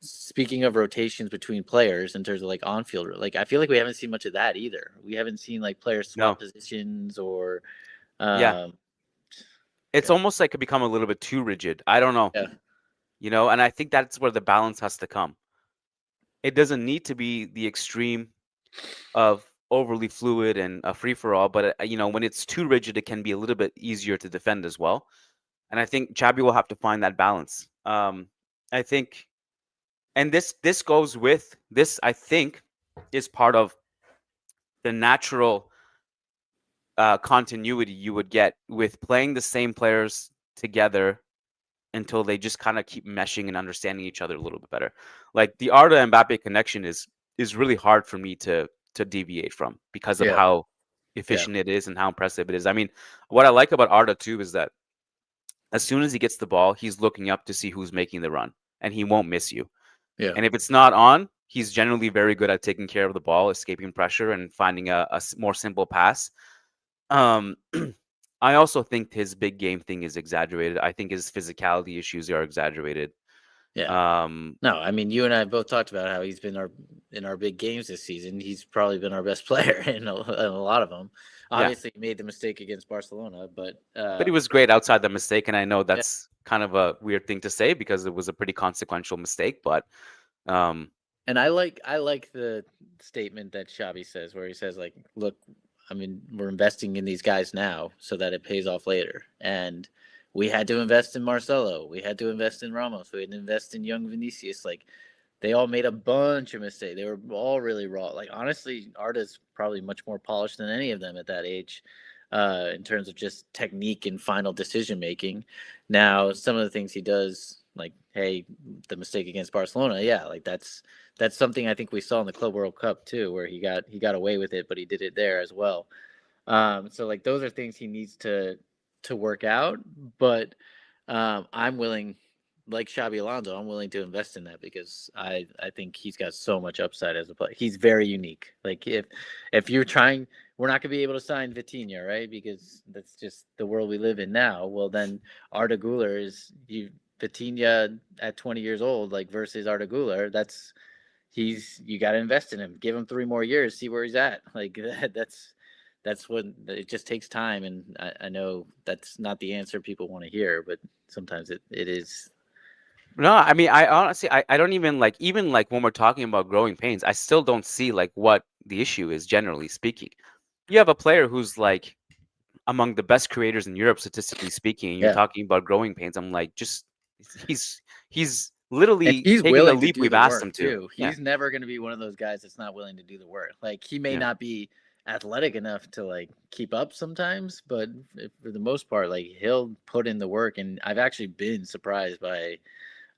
speaking of rotations between players in terms of like on field, like I feel like we haven't seen much of that either. We haven't seen like players swap positions or, it's almost like it become a little bit too rigid. I don't know, and I think that's where the balance has to come. It doesn't need to be the extreme of overly fluid and a free for all, but when it's too rigid, it can be a little bit easier to defend as well. And I think Xabi will have to find that balance. I think, and this goes with this. I think is part of the natural continuity you would get with playing the same players together until they just kind of keep meshing and understanding each other a little bit better. Like the Arda and Mbappe connection is really hard for me to deviate from because of how efficient it is and how impressive it is. I mean, what I like about Arda too is that as soon as he gets the ball, he's looking up to see who's making the run, and he won't miss you. Yeah. And if it's not on, He's generally very good at taking care of the ball, escaping pressure, and finding a more simple pass. Um, I also think his big game thing is exaggerated. I think his physicality issues are exaggerated. Yeah. No, I mean, you and I both talked about how he's been in our big games this season. He's probably been our best player in a lot of them. Obviously, he made the mistake against Barcelona, but he was great outside the mistake. And I know that's kind of a weird thing to say because it was a pretty consequential mistake. But and I like the statement that Xabi says, where he says, like, look, I mean, we're investing in these guys now so that it pays off later. And we had to invest in Marcelo. We had to invest in Ramos. We had to invest in young Vinicius. Like, they all made a bunch of mistakes. They were all really raw. Like, honestly, Arda's probably much more polished than any of them at that age in terms of just technique and final decision-making. Now, some of the things he does, like, hey, the mistake against Barcelona, yeah, like that's something I think we saw in the Club World Cup too, where he got away with it, but he did it there as well. So, like, those are things he needs to work out, but I'm willing, like Xabi Alonso, I'm willing to invest in that because I think he's got so much upside as a player. He's very unique. Like, if you're trying, we're not going to be able to sign Vitinha, right? Because that's just the world we live in now. Well, then Arda Güler is Vitinha at 20 years old, like, versus Arda Güler. You got to invest in him. Give him 3 more years, see where he's at. Like, that's what it just takes time. And I know that's not the answer people want to hear, but sometimes it is. No, I mean, I honestly, I don't even like when we're talking about growing pains, I still don't see like what the issue is, generally speaking. You have a player who's like among the best creators in Europe, statistically speaking, and you're talking about growing pains. I'm like, just he's literally taking the leap we've asked him to. He's never going to be one of those guys that's not willing to do the work. Like, he may not be athletic enough to like keep up sometimes, but for the most part, like, he'll put in the work. And I've actually been surprised by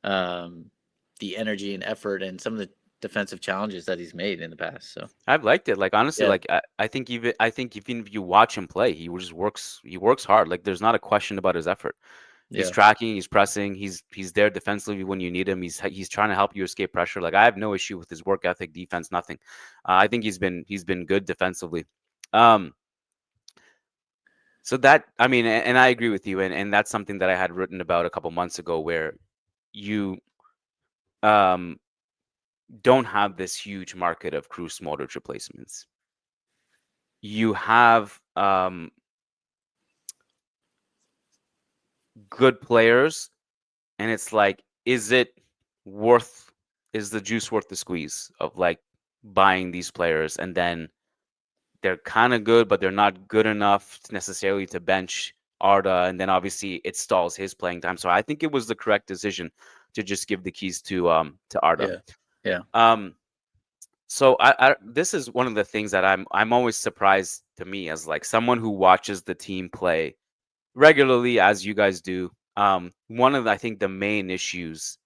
the energy and effort and some of the defensive challenges that he's made in the past. So I've liked it. Like, honestly, like I think even if you watch him play, he just works hard. Like, there's not a question about his effort. He's tracking, he's pressing, he's there defensively when you need him. He's trying to help you escape pressure. Like, I have no issue with his work ethic, defense, nothing. I think he's been good defensively. So that, I mean, and I agree with you, and that's something that I had written about a couple months ago, where you don't have this huge market of Kroos Modric replacements. You have good players, and it's like, is the juice worth the squeeze of like buying these players, and then they're kind of good, but they're not good enough necessarily to bench Arda, and then obviously it stalls his playing time. So I think it was the correct decision to just give the keys to Arda. So this is one of the things that I'm always surprised, to me, as like someone who watches the team play regularly, as you guys do. One of I think the main issues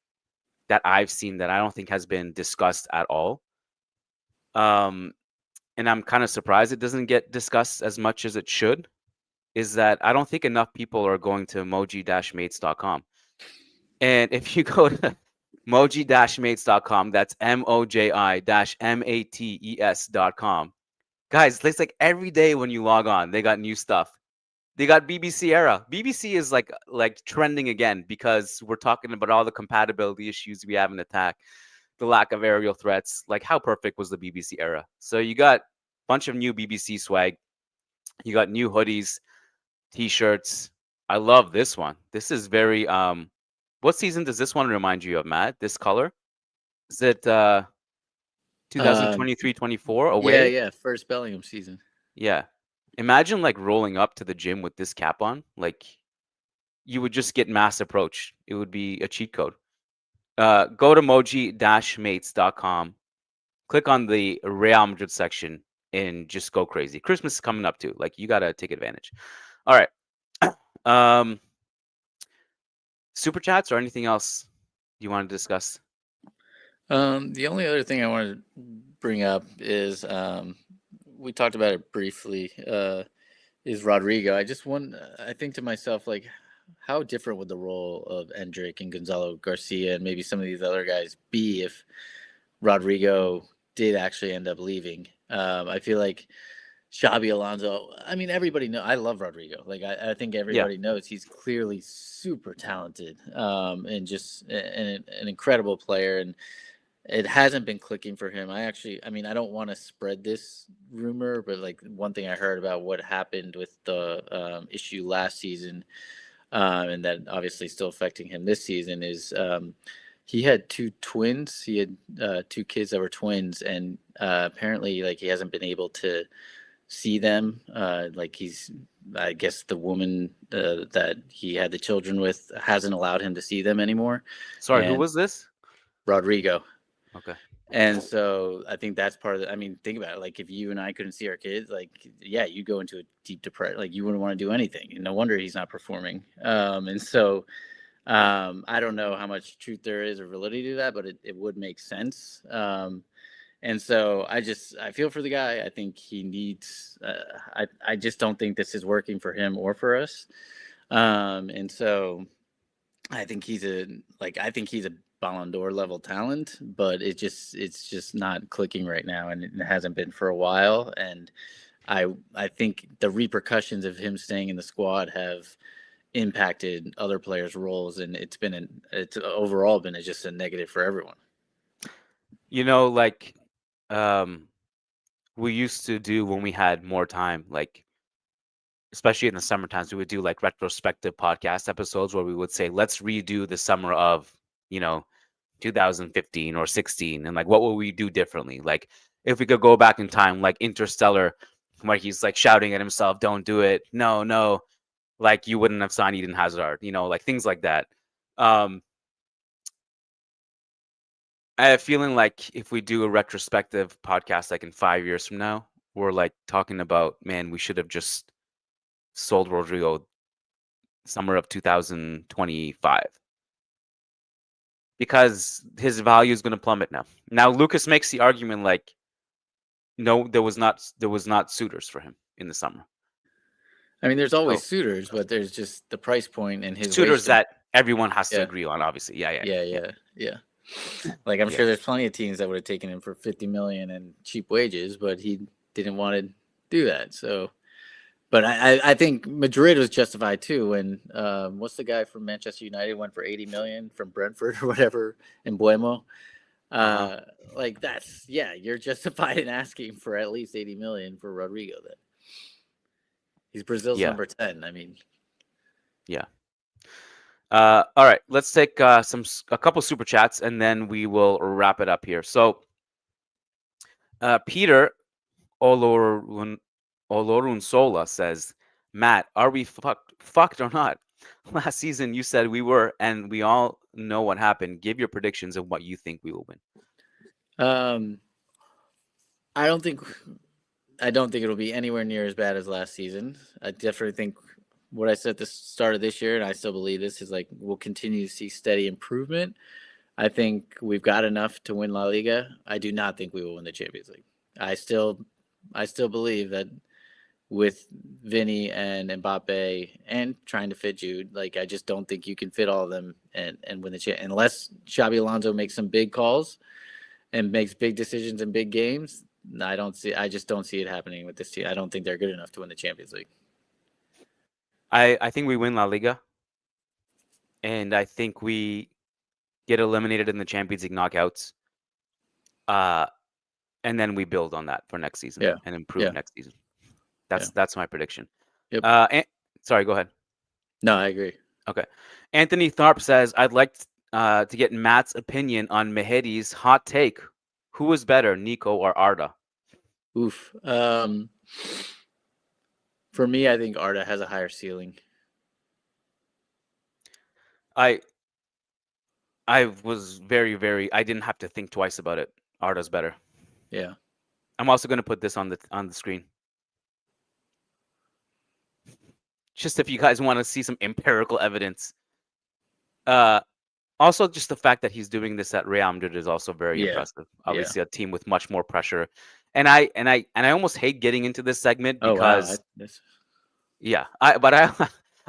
that I've seen that I don't think has been discussed at all, and I'm kind of surprised it doesn't get discussed as much as it should, is that I don't think enough people are going to moji-mates.com. And if you go to moji-mates.com, that's moji-mates.com. Guys, it's like every day when you log on, they got new stuff. They got BBC era. BBC is like trending again because we're talking about all the compatibility issues we have in attack, the lack of aerial threats. Like, how perfect was the BBC era? So you got a bunch of new BBC swag. You got new hoodies, t-shirts. I love this one. This is very what season does this one remind you of, Matt? This color? Is it 2023-24 away? Yeah, first Bellingham season. Yeah. Imagine like rolling up to the gym with this cap on. Like, you would just get mass approach. It would be a cheat code. Go to moji-mates.com. Click on the Real Madrid section and just go crazy. Christmas is coming up too. Like, you got to take advantage. All right. Super chats or anything else you want to discuss? The only other thing I wanted to bring up is we talked about it briefly, is Rodrigo. I think to myself, like, how different would the role of Endrick and Gonzalo Garcia and maybe some of these other guys be if Rodrigo did actually end up leaving. I feel like Xabi Alonso. I mean, everybody know I love Rodrigo. Like I think everybody knows he's clearly super talented, and just an incredible player. And it hasn't been clicking for him. I mean, I don't want to spread this rumor, but like one thing I heard about what happened with the issue last season, and that obviously still affecting him this season is he had two twins. He had two kids that were twins, and apparently, like he hasn't been able to see them. I guess the woman that he had the children with hasn't allowed him to see them anymore. Sorry, who was this? Rodrigo. Okay. And so I think that's part of it. I mean, think about it. Like if you and I couldn't see our kids, like, yeah, you'd go into a deep depression. Like you wouldn't want to do anything. And no wonder he's not performing. And so I don't know how much truth there is or validity to that, but it would make sense. And so I feel for the guy. I think he needs, I just don't think this is working for him or for us. And so I think he's a Ballon d'Or level talent, but it's just not clicking right now, and it hasn't been for a while. And I think the repercussions of him staying in the squad have impacted other players' roles, and it's overall been just a negative for everyone. You know, like we used to do when we had more time, like especially in the summer times, we would do like retrospective podcast episodes where we would say, let's redo the summer of 2015 or 16, and like what will we do differently? Like if we could go back in time, like Interstellar, where he's like shouting at himself, don't do it, no, like you wouldn't have signed Eden Hazard, like things like that. I have a feeling like if we do a retrospective podcast like in 5 years from now, we're like talking about, man, we should have just sold Rodrigo summer of 2025. Because his value is going to plummet now. Now Lucas makes the argument like, no, there was not suitors for him in the summer. I mean, there's always suitors, but there's just the price point and his suitors that everyone has to agree on. Obviously, yeah. Like I'm sure there's plenty of teams that would have taken him for 50 million and cheap wages, but he didn't want to do that. So. But I think Madrid was justified too. And what's the guy from Manchester United went for 80 million from Brentford or whatever in Buemo? Like you're justified in asking for at least 80 million for Rodrigo. Then he's Brazil's number 10. I mean, yeah. All right, let's take a couple super chats and then we will wrap it up here. So, Peter Olorunsola says, Matt, are we fucked or not? Last season you said we were, and we all know what happened. Give your predictions of what you think we will win. I don't think it'll be anywhere near as bad as last season. I definitely think what I said at the start of this year, and I still believe this, is like we'll continue to see steady improvement. I think we've got enough to win La Liga. I do not think we will win the Champions League. I still believe that with Vinny and Mbappe and trying to fit Jude, like I just don't think you can fit all of them and win the chance unless Xabi Alonso makes some big calls and makes big decisions in big games. I just don't see it happening with this team. I don't think they're good enough to win the Champions League. I think we win La Liga, and I think we get eliminated in the Champions League knockouts. And then we build on that for next season and improve next season. That's my prediction. Yep. Sorry, go ahead. No, I agree. Okay. Anthony Tharp says, I'd like to get Matt's opinion on Mehdi's hot take. Who is better, Nico or Arda? Oof. For me, I think Arda has a higher ceiling. I was very, I didn't have to think twice about it. Arda's better. Yeah. I'm also going to put this on the screen. Just if you guys want to see some empirical evidence. Also, just the fact that he's doing this at Real Madrid is also very impressive. Obviously, a team with much more pressure. And I almost hate getting into this segment because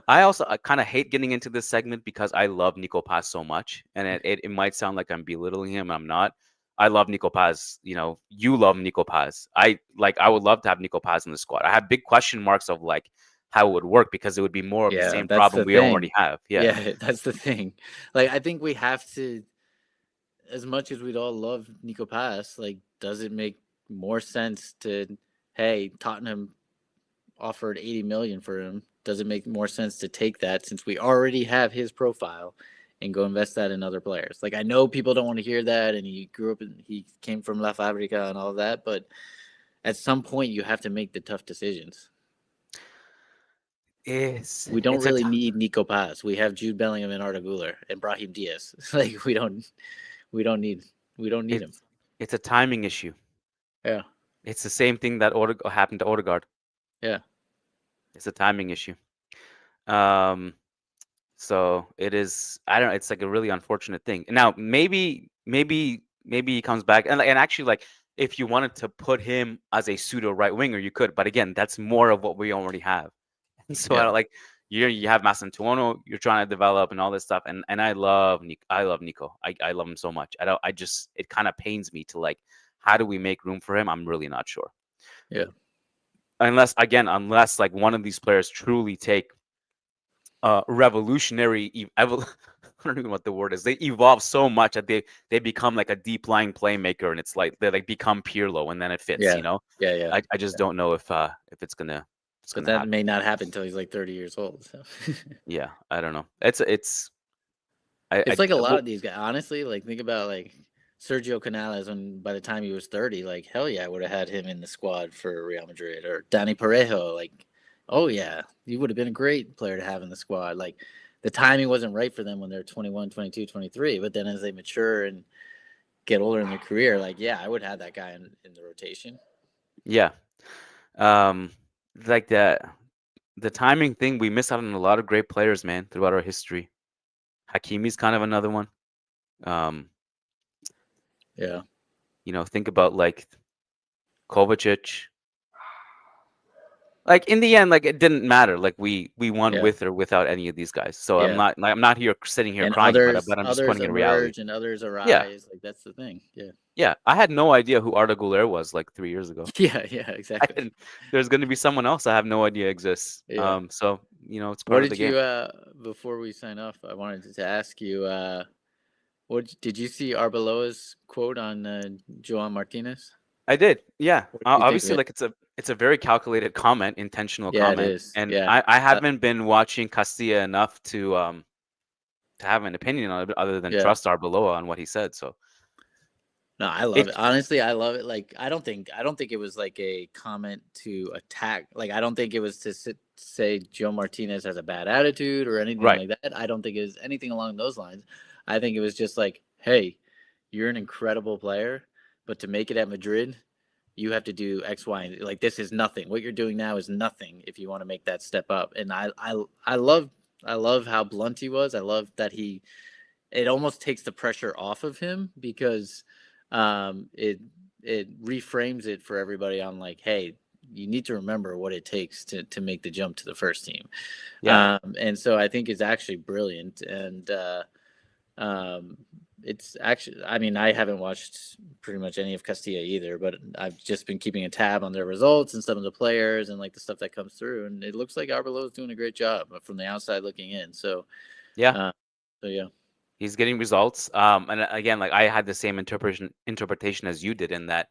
I also kind of hate getting into this segment because I love Nico Paz so much, and it might sound like I'm belittling him. I'm not. I love Nico Paz. You love Nico Paz. I would love to have Nico Paz in the squad. I have big question marks of like how it would work, because it would be more of the Yeah, same that's problem the we already thing. have. Yeah. Yeah, that's the thing. Like, I think we have to, as much as we'd all love Nico Paz, like, does it make more sense to, hey, Tottenham offered 80 million for him? Does it make more sense to take that, since we already have his profile, and go invest that in other players? Like, I know people don't want to hear that, and he came from La Fabrica and all that, but at some point you have to make the tough decisions. We don't really need Nico Paz. We have Jude Bellingham and Arda Güler and Brahim Diaz. Like, we don't need him. It's a timing issue. Yeah. It's the same thing that happened to Odegaard. Yeah. It's a timing issue. So it is. I don't know. It's like a really unfortunate thing. Now, maybe he comes back, and actually, like, if you wanted to put him as a pseudo right winger, you could. But again, that's more of what we already have. So I don't like. You have Masantuono, you're trying to develop and all this stuff, and I love Nico. I love him so much. It kind of pains me to like, how do we make room for him? I'm really not sure. Yeah. Unless like one of these players truly take revolutionary I don't even know what the word is. They evolve so much that they become like a deep lying playmaker, and it's like they like become Pirlo, and then it fits. Yeah. Yeah. I just don't know if it's gonna. But that may not happen until he's like 30 years old. So. Yeah, I don't know. It's like a lot of these guys. Honestly, like, think about like Sergio Canales, when by the time he was 30, like, hell yeah, I would have had him in the squad for Real Madrid. Or Dani Parejo, like, oh yeah, he would have been a great player to have in the squad. Like, the timing wasn't right for them when they're 21, 22, 23. But then as they mature and get older in their career, like, yeah, I would have that guy in the rotation. Yeah. Like the timing thing, we miss out on a lot of great players, man, throughout our history. Hakimi's kind of another one. Yeah. Think about like Kovacic. Like, in the end, like, it didn't matter. Like, we won with or without any of these guys. So I'm not here sitting here crying about it, but I'm just pointing in reality. And others arise. Yeah. Like, that's the thing. Yeah. Yeah, I had no idea who Arda Güler was like 3 years ago. Yeah, exactly. There's going to be someone else I have no idea exists. Yeah. So it's part of the game. Before we sign off, I wanted to ask you, what did you see Arbeloa's quote on Joan Martinez? I did. Yeah. Obviously, like, it's a very calculated comment, intentional comment. It is. And I haven't been watching Castilla enough to have an opinion on it other than trust Arbeloa on what he said. So. No, I love it. Honestly, I love it. Like, I don't think it was like a comment to attack. Like, I don't think it was to say Joe Martinez has a bad attitude or anything like that. I don't think it was anything along those lines. I think it was just like, hey, you're an incredible player, but to make it at Madrid, you have to do X, Y, and like, this is nothing. What you're doing now is nothing if you want to make that step up. And I love how blunt he was. I love that it almost takes the pressure off of him, because it reframes it for everybody on like, hey, you need to remember what it takes to make the jump to the first team. Yeah. And so I think it's actually brilliant. And it's actually, I mean, I haven't watched pretty much any of Castilla either, but I've just been keeping a tab on their results and some of the players and like the stuff that comes through. And it looks like Arbeloa is doing a great job from the outside looking in. So, yeah. He's getting results. And again, like, I had the same interpretation as you did, in that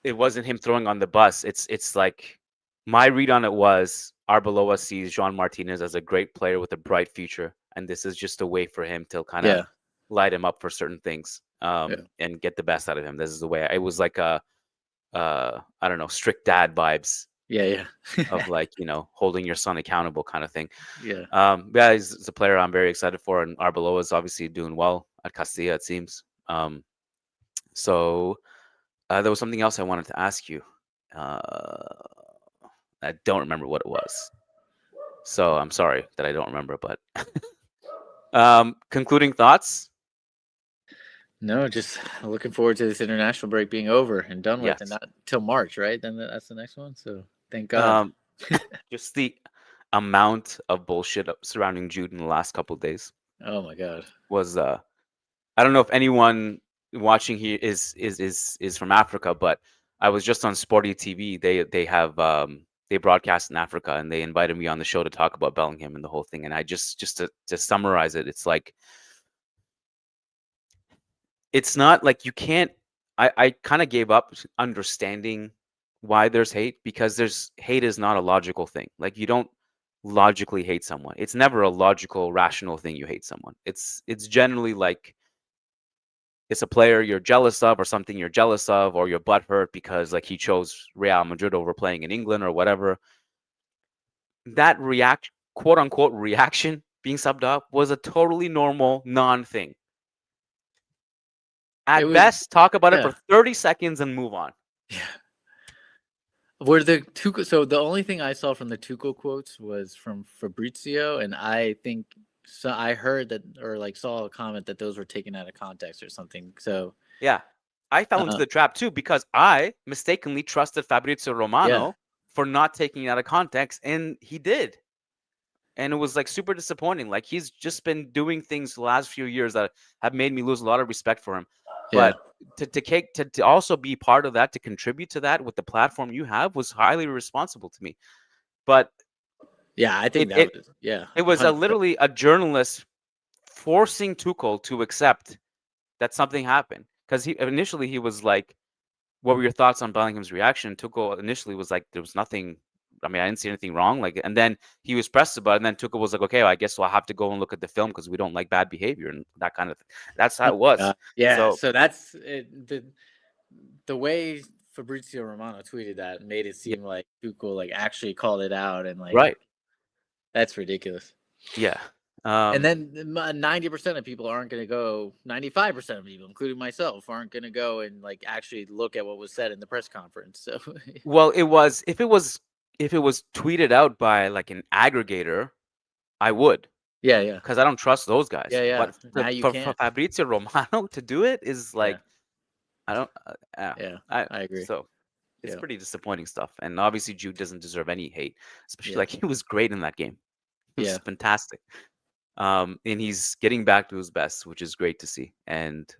it wasn't him throwing on the bus. It's like, my read on it was Arbeloa sees Joan Martinez as a great player with a bright future, and this is just a way for him to kind of light him up for certain things, and get the best out of him. This is the way. It was like I don't know, strict dad vibes. Yeah. Of like, holding your son accountable kind of thing. Yeah. He's a player I'm very excited for, and Arbeloa is obviously doing well at Castilla, it seems. So there was something else I wanted to ask you. I don't remember what it was. So I'm sorry that I don't remember, but concluding thoughts? No, just looking forward to this international break being over and done with, and not till March, right? Then that's the next one. So thank God. Just the amount of bullshit surrounding Jude in the last couple of days. Oh my God. Was I don't know if anyone watching here is from Africa, but I was just on Sporty TV. They have they broadcast in Africa, and they invited me on the show to talk about Bellingham and the whole thing. And I just to summarize it, it's like, it's not like you can't. I kind of gave up understanding why there's hate, because hate is not a logical thing. Like, you don't logically hate someone. It's never a logical, rational thing you hate someone. It's generally like, it's a player you're jealous of, or something you're jealous of, or you're butthurt because like he chose Real Madrid over playing in England or whatever. That quote unquote reaction being subbed up was a totally normal non-thing. At best, talk about it for 30 seconds and move on. Yeah. Were the Tuchel? So the only thing I saw from the Tuchel quotes was from Fabrizio, and I think so. I heard that, or like saw a comment that those were taken out of context or something. So yeah, I fell into the trap too, because I mistakenly trusted Fabrizio Romano for not taking it out of context, and he did. And it was like super disappointing. Like, he's just been doing things the last few years that have made me lose a lot of respect for him. But to also be part of that, to contribute to that with the platform you have, was highly irresponsible to me. But yeah, I think it was literally a journalist forcing Tuchel to accept that something happened. Because initially he was like, "What were your thoughts on Bellingham's reaction?" Tuchel initially was like, "There was nothing. I mean, I didn't see anything wrong." Like, and then he was pressed about it, and then Tuchel was like, "Okay, well, I guess I'll have to go and look at the film because we don't like bad behavior," and that kind of thing. That's how it was. So that's it, the way Fabrizio Romano tweeted that made it seem like Tuchel like actually called it out, and like, that's ridiculous. Yeah. And then 90% of people aren't going to go. 95% of people, including myself, aren't going to go and like actually look at what was said in the press conference. So, well, if it was tweeted out by like an aggregator, I would. Yeah. Because I don't trust those guys. Yeah. But for Fabrizio Romano to do it is like, I don't. I agree. So it's pretty disappointing stuff. And obviously, Jude doesn't deserve any hate, especially like he was great in that game. He was fantastic. And he's getting back to his best, which is great to see. And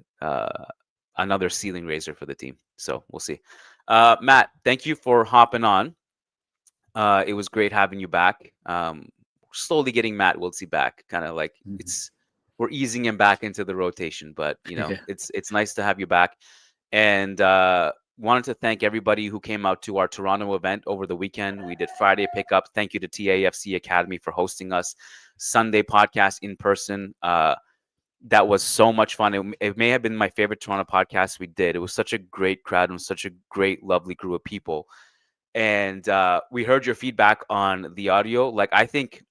another ceiling raiser for the team. So we'll see. Matt, thank you for hopping on. It was great having you back. Slowly getting Matt Wiltse back, kind of like we're easing him back into the rotation, but it's nice to have you back. And wanted to thank everybody who came out to our Toronto event over the weekend. We did Friday pickup. Thank you to TAFC Academy for hosting us. Sunday podcast in person. That was so much fun. It may have been my favorite Toronto podcast we did. It was such a great crowd and such a great, lovely group of people. And we heard your feedback on the audio. Like, I think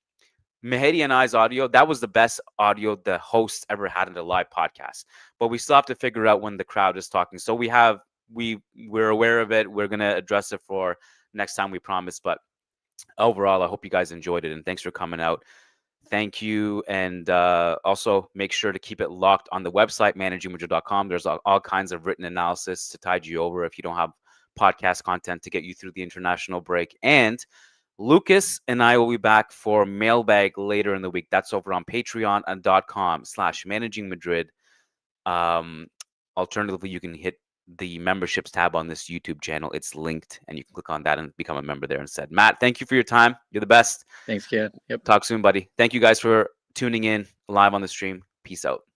Mehdi and I's audio, that was the best audio the host ever had in a live podcast. But we still have to figure out when the crowd is talking. So we're aware of it. We're going to address it for next time, we promise. But overall, I hope you guys enjoyed it. And thanks for coming out. Thank you. And also make sure to keep it locked on the website, managingmadrid.com. There's all kinds of written analysis to tide you over if you don't have podcast content to get you through the international break. And Lucas and I will be back for mailbag later in the week. That's over on patreon.com/managingmadrid. Alternatively, you can hit the memberships tab on this YouTube channel. It's linked, and you can click on that and become a member there instead. Matt, thank you for your time. You're the best. Thanks, Kiyan. Talk soon, buddy. Thank you guys for tuning in live on the stream. Peace out.